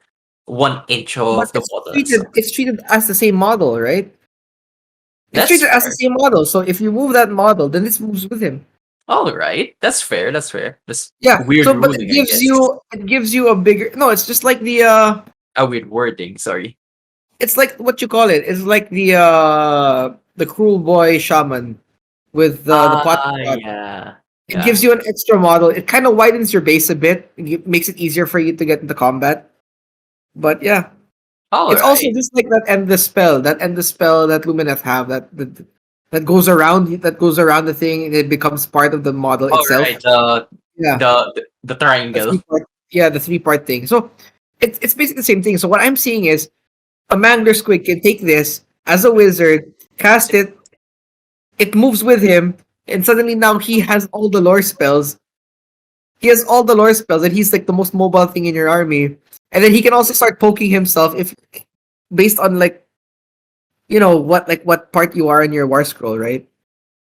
1 inch But of the model. it's treated as the same model, right? It's That's treated as the fair. same model. So if you move that model, then this moves with him. All right, that's fair. That's fair. That's Yeah. weird So but it ruling, I gives guess. you a bigger no, it's just like the A weird wording. Sorry. it's like what you call it. It's like the cruel boy shaman with the pot. Yeah. It Yeah. gives you an extra model. It kind of widens your base a bit. It makes it easier for you to get into combat. But yeah, All it's also right. just like that endless spell that Lumineth have that goes around the thing and it becomes part of the model All itself. right. The Yeah, the triangle. the 3 part thing. So it's basically the same thing. So what I'm seeing is a Mangler Squig can take this as a wizard, cast it, it moves with him, and suddenly now he has all the lore spells. He has all the lore spells, and he's like the most mobile thing in your army. And then he can also start poking himself if based on like what part you are in your war scroll, right?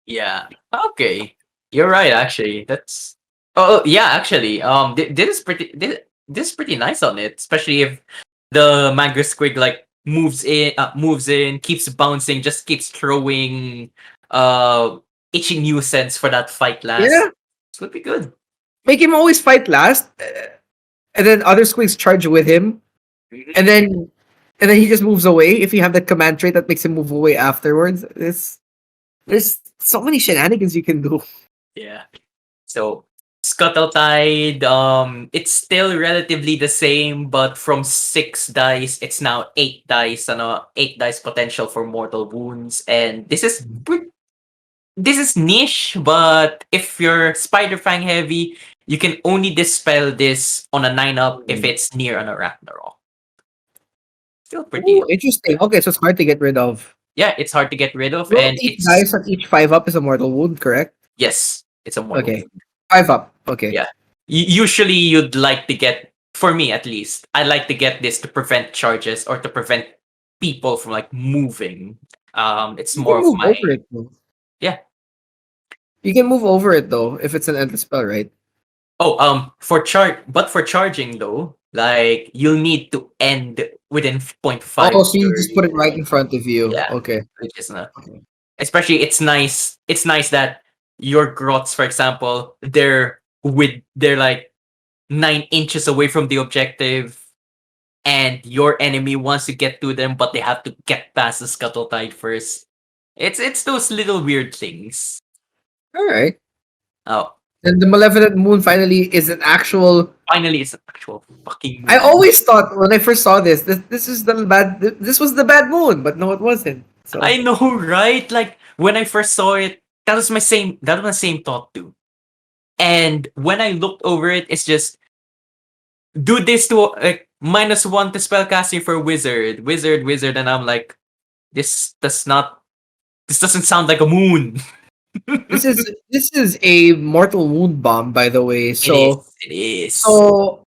Yeah. Okay. You're right. Actually, that's. Oh yeah. Actually, this is pretty nice on it, especially if the Mango Squig like moves in, keeps bouncing, just keeps throwing, uh, itching nuisance for that fight last. Yeah, This would be good. make him always fight last, and then other squigs charge with him, Mhm. and then he just moves away. If you have that command trait that makes him move away afterwards, there's so many shenanigans you can do. Yeah. So Scuttle Tide, it's still relatively the same, but from 6 dice, it's now 8 dice, 8 dice potential for mortal wounds. And this is niche, but if you're Spider Fang heavy, you can only dispel this on a 9-up if it's near an Ragnarok. Still pretty. Ooh, interesting. Okay, so it's hard to get rid of. Yeah, it's hard to get rid of, Roll and 8 dice on each 5 up is a mortal wound, correct? yes, it's a mortal Okay, wound. 5 up. Okay. Yeah. Usually you'd like to get, for me at least, I like to get this to prevent charges or to prevent people from like moving. It's You more can of move my, over it though. yeah. You can move over it though if it's an endless spell, right? Oh, but for charging though, like you'll need to end within point Oh, five so you just put it right in front of you. yeah, Okay. which is not. Okay. Especially it's nice. It's nice that your grots, for example, they're like 9 inches away from the objective, and your enemy wants to get to them, but they have to get past the scuttle tide first. It's those little weird things. All right. Oh, And the malevolent moon finally is an actual. finally, it's an actual fucking I moon. always thought when I first saw this is the bad. This was the bad moon, but no, it wasn't. So I know, right? Like when I first saw it, that was my same. That was my same thought too. And when I looked over it, it's just do this to like -1 to spellcasting for wizard, and I'm like, this does not. This doesn't sound like a moon. this is a mortal wound bomb, by the way. It So is. It is. so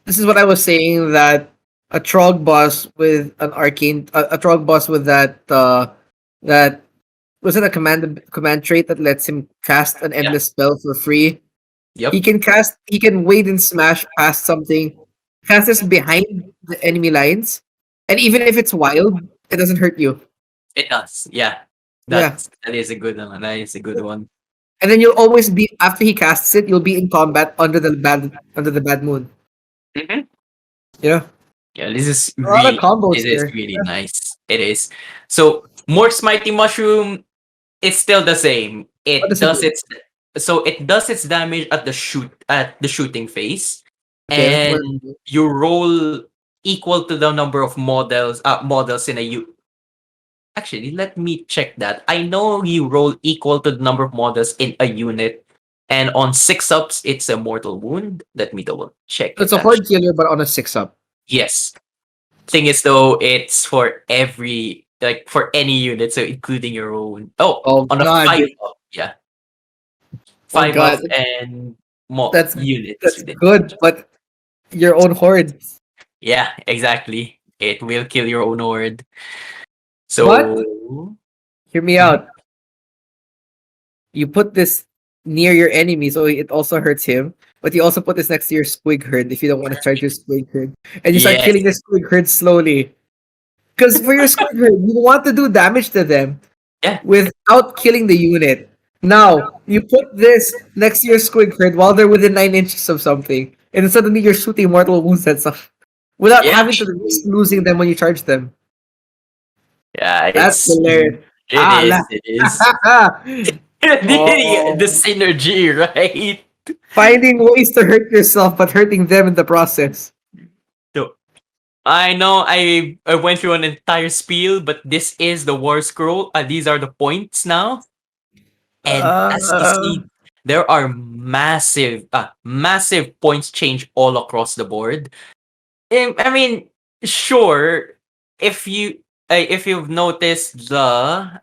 this is what I was saying that a trog boss with an arcane, a trog boss with that was it a command trait that lets him cast an Yeah. endless spell for free. Yep. He can wade and smash past something, cast this behind the enemy lines, and even if it's wild, it doesn't hurt you. It does. Yeah. Yeah. That is a good one. That is a good one. And then you'll always be after he casts it, you'll be in combat under the bad moon. Mhm. Yeah. Yeah, this is A lot of really combos it is here. really nice. It is. So Mork's Mighty Mushroom, it's still the same. What It does it does do? its damage at the shooting phase, Okay. What and you roll equal to the number of models in a actually, let me check that. I know you roll equal to the number of models in a unit, and on 6 ups, it's a mortal wound. Let me double check it's it a horde actually. killer but on a 6 up. Yes. Thing is though, it's for every like for any unit, so including your own. Oh, Oh on a god. 5 up, yeah. Oh 5 up god. and more That's units that's within good, but your own horde. yeah, exactly. It will kill your own horde. But So hear me mhm. out. You put this near your enemy, so it also hurts him. But you also put this next to your squig herd if you don't want to charge your squig herd, and you start Yes. killing the squig herd slowly. Because for your squig herd, you want to do damage to them Yeah. without killing the unit. Now you put this next to your squig herd while they're within 9 inches of something, and then suddenly you're shooting mortal wounds at stuff without Yeah. having to risk losing them when you charge them. Yeah, That's hilarious. it Ah, is. It is. The oh. synergy, right? Finding ways to hurt yourself but hurting them in the process. So I know I went through an entire spiel, but this is the war scroll. These are the points now. And as you Uh, see, there are massive points change all across the board. I mean, sure, if you've noticed the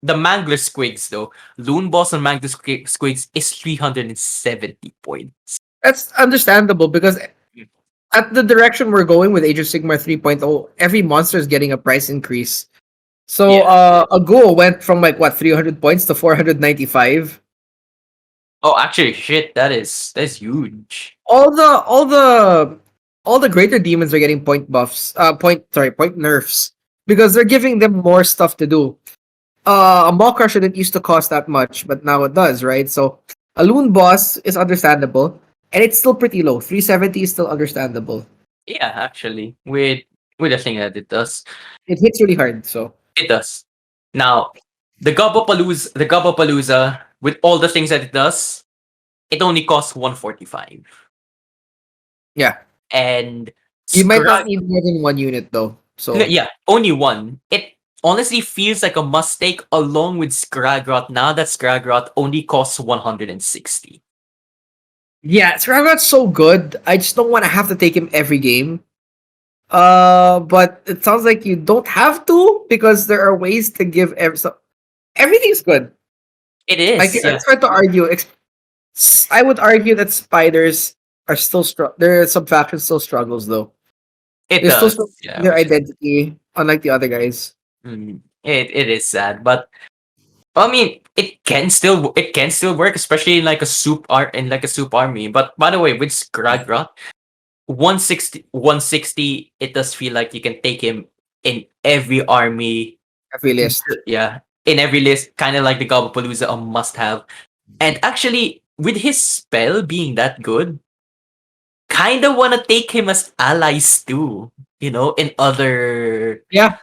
the Mangler Squigs though, Loon Boss and Mangler Squigs is 370 points. That's understandable because at the direction we're going with Age of Sigmar 3.0, every monster is getting a price increase. So Yeah. a ghoul went from like what 300 points to 495. Oh, actually, shit, that's huge. All the greater demons are getting point buffs. Point nerfs because they're giving them more stuff to do. A Mokra shouldn't used to cost that much, but now it does, right? So a Loon Boss is understandable, and it's still pretty low. 370 is still understandable. Yeah, actually, with the thing that it does, It hits really hard, so it does. Now, the Gobapalooza, with all the things that it does, it only costs 145. yeah. And You might not Scrag, need more than one unit though. So yeah, only one. It honestly feels like a mistake along with Scragrot now that Scragrot only costs 160. yeah, Sravrat's so good. I just don't want to have to take him every game. But it sounds like you don't have to because there are ways to give everything's good. It is, yeah. It's hard to argue. I would argue that spiders are still their subfaction still struggles though. It They still does. struggle Yeah, with their identity, unlike the other guys. It is sad, but I mean, it can still work, especially in like a soup army. But by the way, with Scragrot, 160, it does feel like you can take him in every army. Every list. Yeah, in every list, kind of like the Gobapalooza, a must-have. And actually, with his spell being that good, kind of want to take him as allies too. You know, in other. Yeah.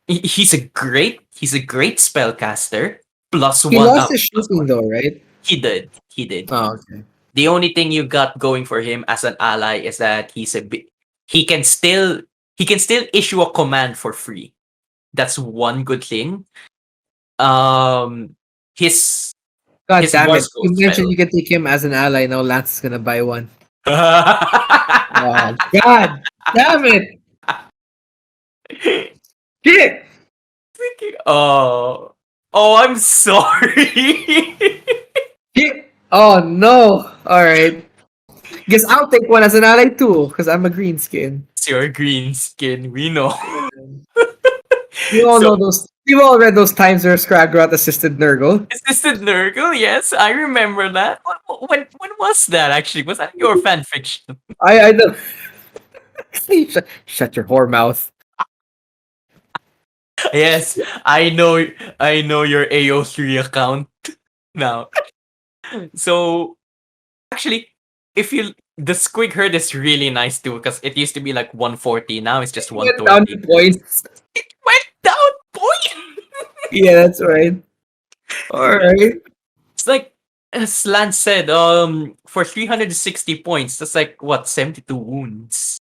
He's a great spellcaster. Plus He one lost up. his shooting though, right? He did. He did. Oh, okay. The only thing you got going for him as an ally is that he's a bit. He can still issue a command for free. That's one good thing. His God his damn it. warscroll You mentioned spell. you can take him as an ally, now Lance is gonna buy one. Oh, Oh God damn it. Shit! oh, I'm sorry. Shit! Oh no! Alright. Guess I'll take one as an ally too, because I'm a greenskin. It's your green skin. We know. You all So know those. You all read those times where Scragrot assisted Nurgle. assisted Nurgle, yes, I remember that. When was that actually? Was that your fan fiction? I know. Shut your whore mouth. Yes, I know your AO3 account now. So actually, if you the Squig herd is really nice too, because it used to be like 140, now it's just Went down 120. to points. It went down, boy. Yeah, that's right. Alright. It's like as Lance said, for 360 points, that's like what 72 wounds.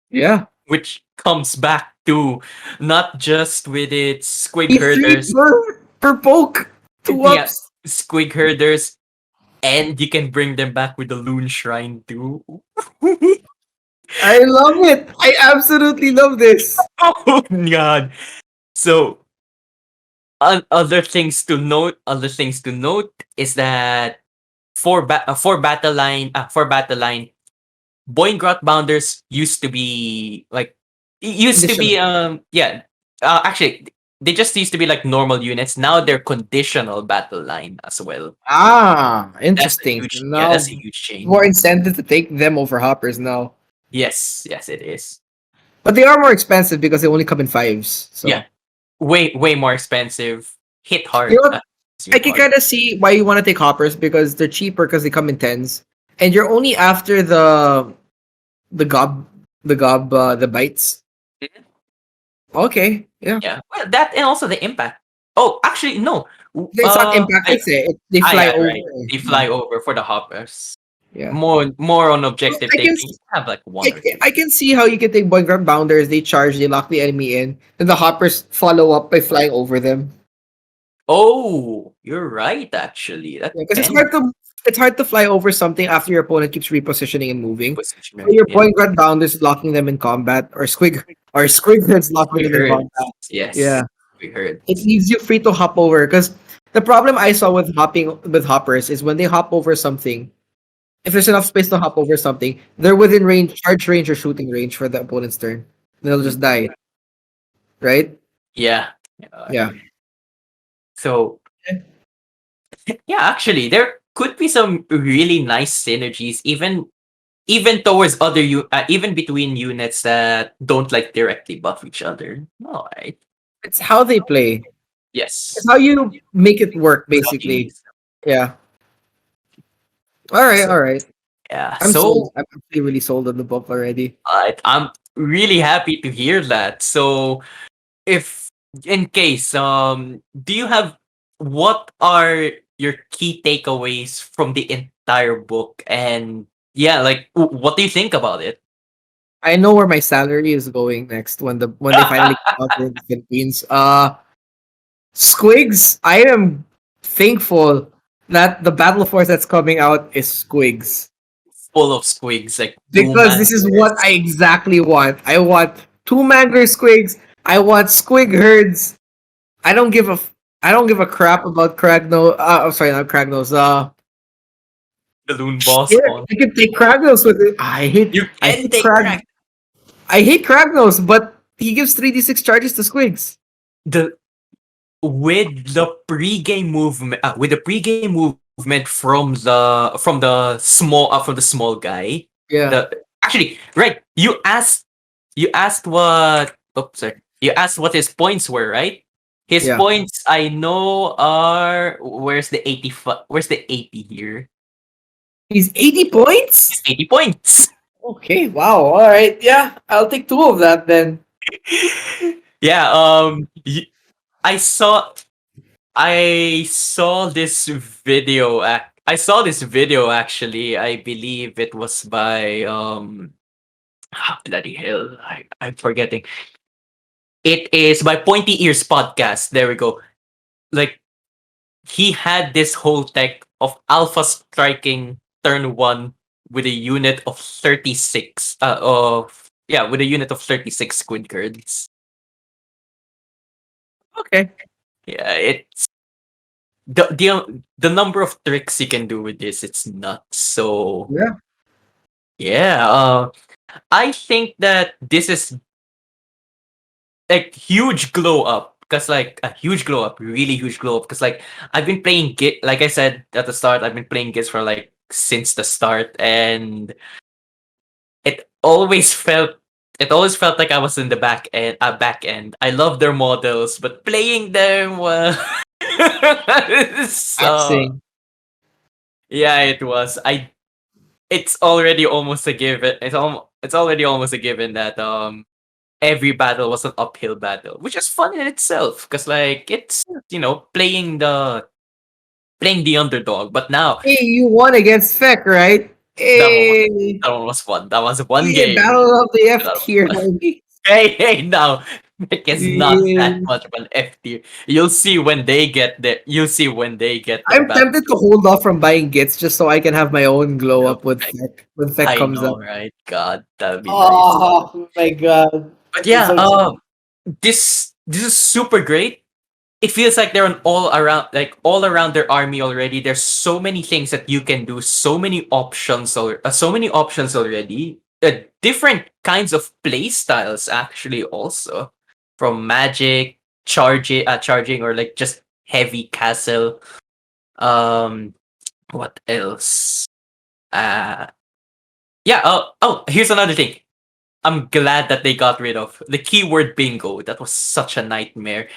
Yeah. Which comes back to not just with its squig He three herders, per poke. Two yeah, ups. squig herders, and you can bring them back with the loon shrine too. I love it. I absolutely love this. Oh god! So other things to note is that for battle line, Boingrot Bounders used to be like it used to be Conditional. actually they just used to be like normal units. Now they're conditional battle line as well. Interesting. That's Now a huge change. more incentive to take them over hoppers now. Yes, it is. But they are more expensive because they only come in fives. So Yeah. Way more expensive. Hit hard. you know, I Hit can hard. kind of see why you want to take hoppers because they're cheaper because they come in tens, and you're only after the gob the bites. Mhm. Okay, yeah. Yeah. Well, that and also the impact. Oh, actually no. It's not impact. They fly yeah, over. right. They fly over for the hoppers. Yeah. More on Well, objective taking. You have like one or two. I can see how you can take point guard bounders. They charge. They lock the enemy in. Then the hoppers follow up by flying over them. Oh, you're right. Actually, that Because can it's hard to fly over something after your opponent keeps repositioning and moving. position. So your Yeah. point guard bounders locking them in combat, or squig heads locking We them in heard. combat. Yes. Yeah. we heard. it leaves you free to hop over. Because the problem I saw with hopping with hoppers is when they hop over something, if there's enough space to hop over something, they're within range, charge range or shooting range for the opponent's turn. They'll just die, right? Yeah. Yeah. So yeah, actually, there could be some really nice synergies, even towards even between units that don't like directly buff each other. All right. It's how they play. Yes. It's how you make it work, That's how you basically. use them. Yeah. All right. So All right. yeah. I'm sold. So I'm actually really sold on the book already. I'm really happy to hear that. So if in case do you have what are your key takeaways from the entire book, and yeah, like what do you think about it? I know where my salary is going next when they finally come out here in the Philippines. Squigs. I am thankful that the battle force that's coming out is Squigs Full of squigs, like two because this is what mangers. I exactly want. I want two Mangler Squigs. I want Squig herds. I don't give a I don't give a crap about Cragno. I'm sorry, not Cragnos. Balloon boss Shit, on. you can take Kragnos with it. You I can hate take crack. I hate Kragnos, but he gives 3d6 charges to Squigs. The with the pre-game movement with the pre-game movement from the small guy. Yeah, The actually right, you asked what oops sorry. You asked what his points were, right? His yeah. points I know are where's the 80 here? He's 80 It's points? 80 points. Okay, wow. All right. Yeah, I'll take two of that then. Yeah, I saw I saw this I saw this video actually. I believe it was by bloody hell. I'm forgetting. It is by Pointy Ears podcast. There we go. Like he had this whole tech of alpha striking turn 1 with a unit of 36 with a unit of 36 squid cards. Okay. Yeah, it's the number of tricks you can do with this, it's nuts. So Yeah. yeah, I think that this is like huge glow up because like a huge glow up, really huge glow up. Because like I've been playing Git, like I said at the start, I've been playing Git for like since the start, and it always felt it always felt like I was in the back end. I love their models, but playing them was so Axing. yeah, it was. It's already almost a given. It's already almost a given that every battle was an uphill battle, which is fun in itself because like it's playing the underdog. But now Hey, you won against Feck, right? that one was Hey. that one was fun. That was one Yeah, game. Battle of the F That was tier, fun. homie. Hey, now Mick is not that Yeah. much of an F tier. You'll see when they get there. You'll see when they get their I'm battle. tempted to hold off from buying Gits just so I can have my own glow up with I, Feck when Feck I comes up. know, right? God, that would be nice. Oh my god. But I'm yeah, so excited. this is super great. It feels like they're an all around their army already. There's so many things that you can do, so many options already. Different kinds of play styles actually also, from magic, charging, or like just heavy castle. Um, what else? Uh, yeah. Here's another thing. I'm glad that they got rid of the keyword bingo. That was such a nightmare.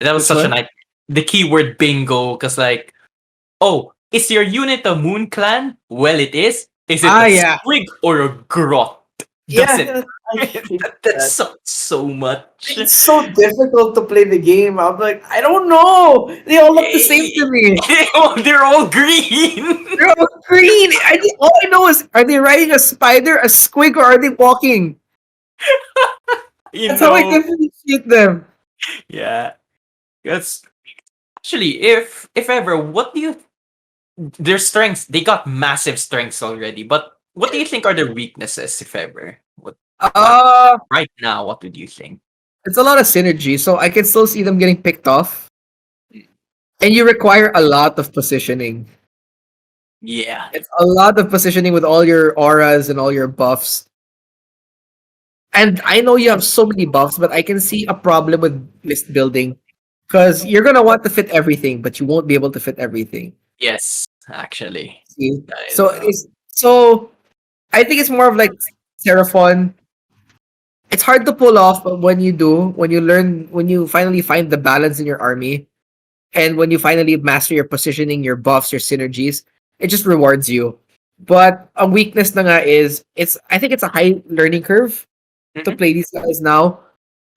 That was Which such a one? night. The keyword bingo, because like, oh, is your unit a Moon Clan? Well, it is. Is it a Ah, yeah. Squig or a Grot? Does it? Yeah, I hate That that. sucks so much. It's so difficult to play the game. I'm like, I don't know. They all look the same to me. They're all green. They're all green. All I know is, are they riding a spider, a squig, or are they walking? you That's how I know, differentiate them. yeah. That's actually, if ever, what do you their strengths? They got massive strengths already, but what do you think are their weaknesses, if ever? What Uh, right now? What would you think? it's a lot of synergy, so I can still see them getting picked off. And you require a lot of positioning. Yeah. It's a lot of positioning with all your auras and all your buffs. And I know you have so many buffs, but I can see a problem with list building. Because you're gonna want to fit everything, but you won't be able to fit everything. Yes, actually. See? That is, So I think it's more of like Seraphon. It's hard to pull off, but when you do, when you finally find the balance in your army, and when you finally master your positioning, your buffs, your synergies, it just rewards you. But a weakness na nga is I think it's a high learning curve to Mhm. play these guys now.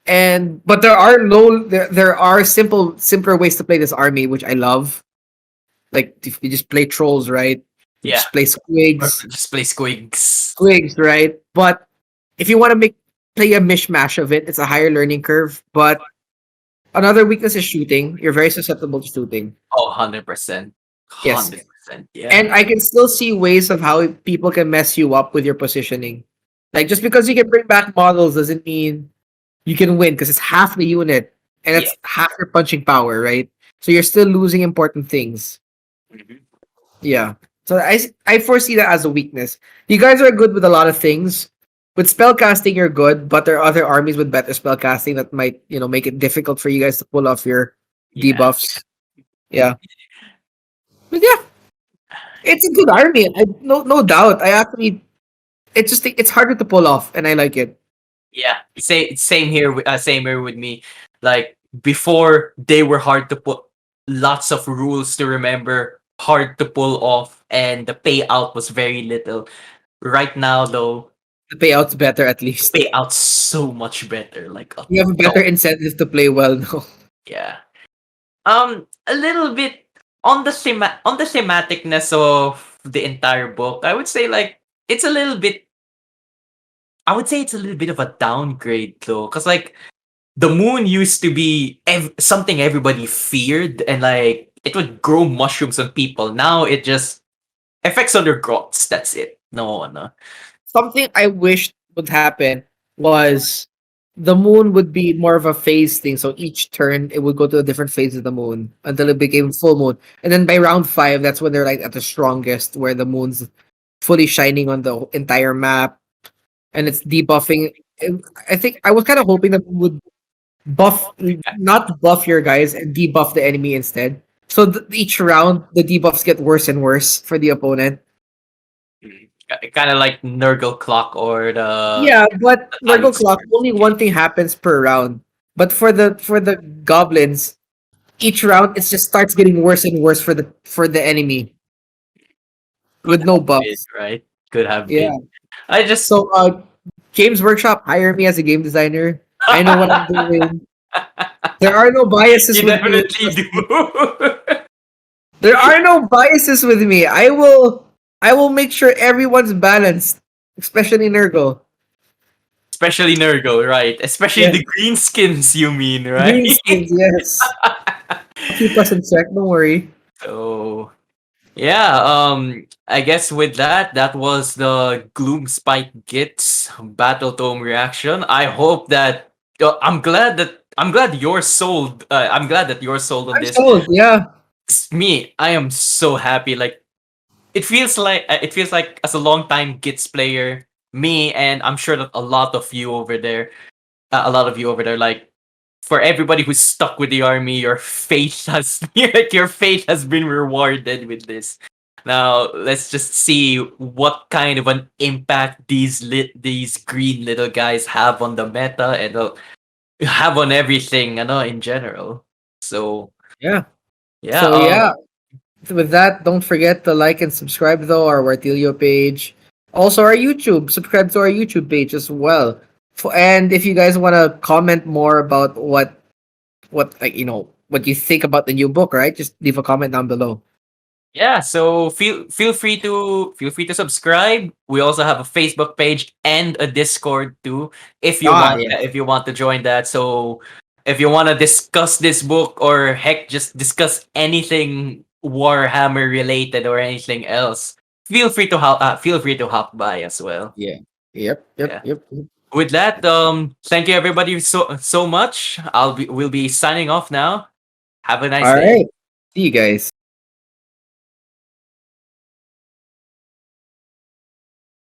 And but there are simpler ways to play this army, which I love. Like if you just play trolls, right? You Yeah. just play Or squigs, just play squigs. right? But if you want to make play a mishmash of it, it's a higher learning curve. But another weakness is shooting. You're very susceptible to shooting. Oh, 100%. Yes. 100%. Yeah. And I can still see ways of how people can mess you up with your positioning. Like just because you can bring back models doesn't mean you can win because it's half the unit and Yeah. it's half your punching power, right? So you're still losing important things. Mhm. Yeah. So I foresee that as a weakness. You guys are good with a lot of things. With spellcasting, you're good, but there are other armies with better spellcasting that might, make it difficult for you guys to pull off your Yeah. debuffs. Yeah. But yeah, it's a good army. No doubt. I actually it's harder to pull off and I like it. Yeah. Same here. Same here with me. Like before, they were hard to put. Lots of rules to remember, hard to pull off, and the payout was very little. Right now, though, The payout's better at the least. payout's so much better. Like a You have a better ton. incentive to play well now. Yeah. A little bit on the thematicness of the entire book. I would say like it's a little bit. I would say it's a little bit of a downgrade though, because like the moon used to be something everybody feared, and like it would grow mushrooms on people. Now it just effects on their grots. That's it. No, no. Something I wished would happen was the moon would be more of a phase thing. So each turn it would go to a different phase of the moon until it became full moon. And then by round 5, that's when they're like at the strongest, where the moon's fully shining on the entire map and it's debuffing. I think I was kind of hoping that we would buff, not buff your guys and debuff the enemy instead. So each round the debuffs get worse and worse for the opponent. Kind of like Nurgle Clock or the Yeah, but Nurgle Battalions. Clock, only one thing happens per round. But for the goblins, each round it just starts getting worse and worse for the enemy Could with no have been, buffs. right? Could have Yeah. been. I just So Games Workshop, hire me as a game designer. I know what I'm doing. There are no biases you with me. definitely Trust do. me. There are no biases with me. I will make sure everyone's balanced, especially Nurgle. Especially Nurgle, right? Especially Yeah. the greenskins, you mean, right? Greenskins, yes. I'll keep us in check, don't worry. So yeah, I guess with that, that was the Gloomspite Gitz Battletome reaction. I hope that I'm glad you're sold. I'm glad that you're sold on I'm this. sold, yeah. Me, I am so happy. Like it feels like as a long time Gits player, me and I'm sure that a lot of you over there, like for everybody who's stuck with the army, your fate has like your fate has been rewarded with this. Now let's just see what kind of an impact these green little guys have on the meta and have on everything, in general. So Yeah. yeah, So yeah, with that, don't forget to like and subscribe though our Wartilio page. Also our YouTube. Subscribe to our YouTube page as well. And if you guys want to comment more about what what you think about the new book, right? Just leave a comment down below. yeah, so feel free to subscribe. We also have a Facebook page and a Discord too, Ah, yes. if you want to join that. So if you want to discuss this book or heck just discuss anything Warhammer related or anything else, feel free to hop by as well. Yeah. Yep. Yep. Yeah. Yep. with that, thank you everybody so much. We'll be signing off now. Have a nice All day. right. See you guys.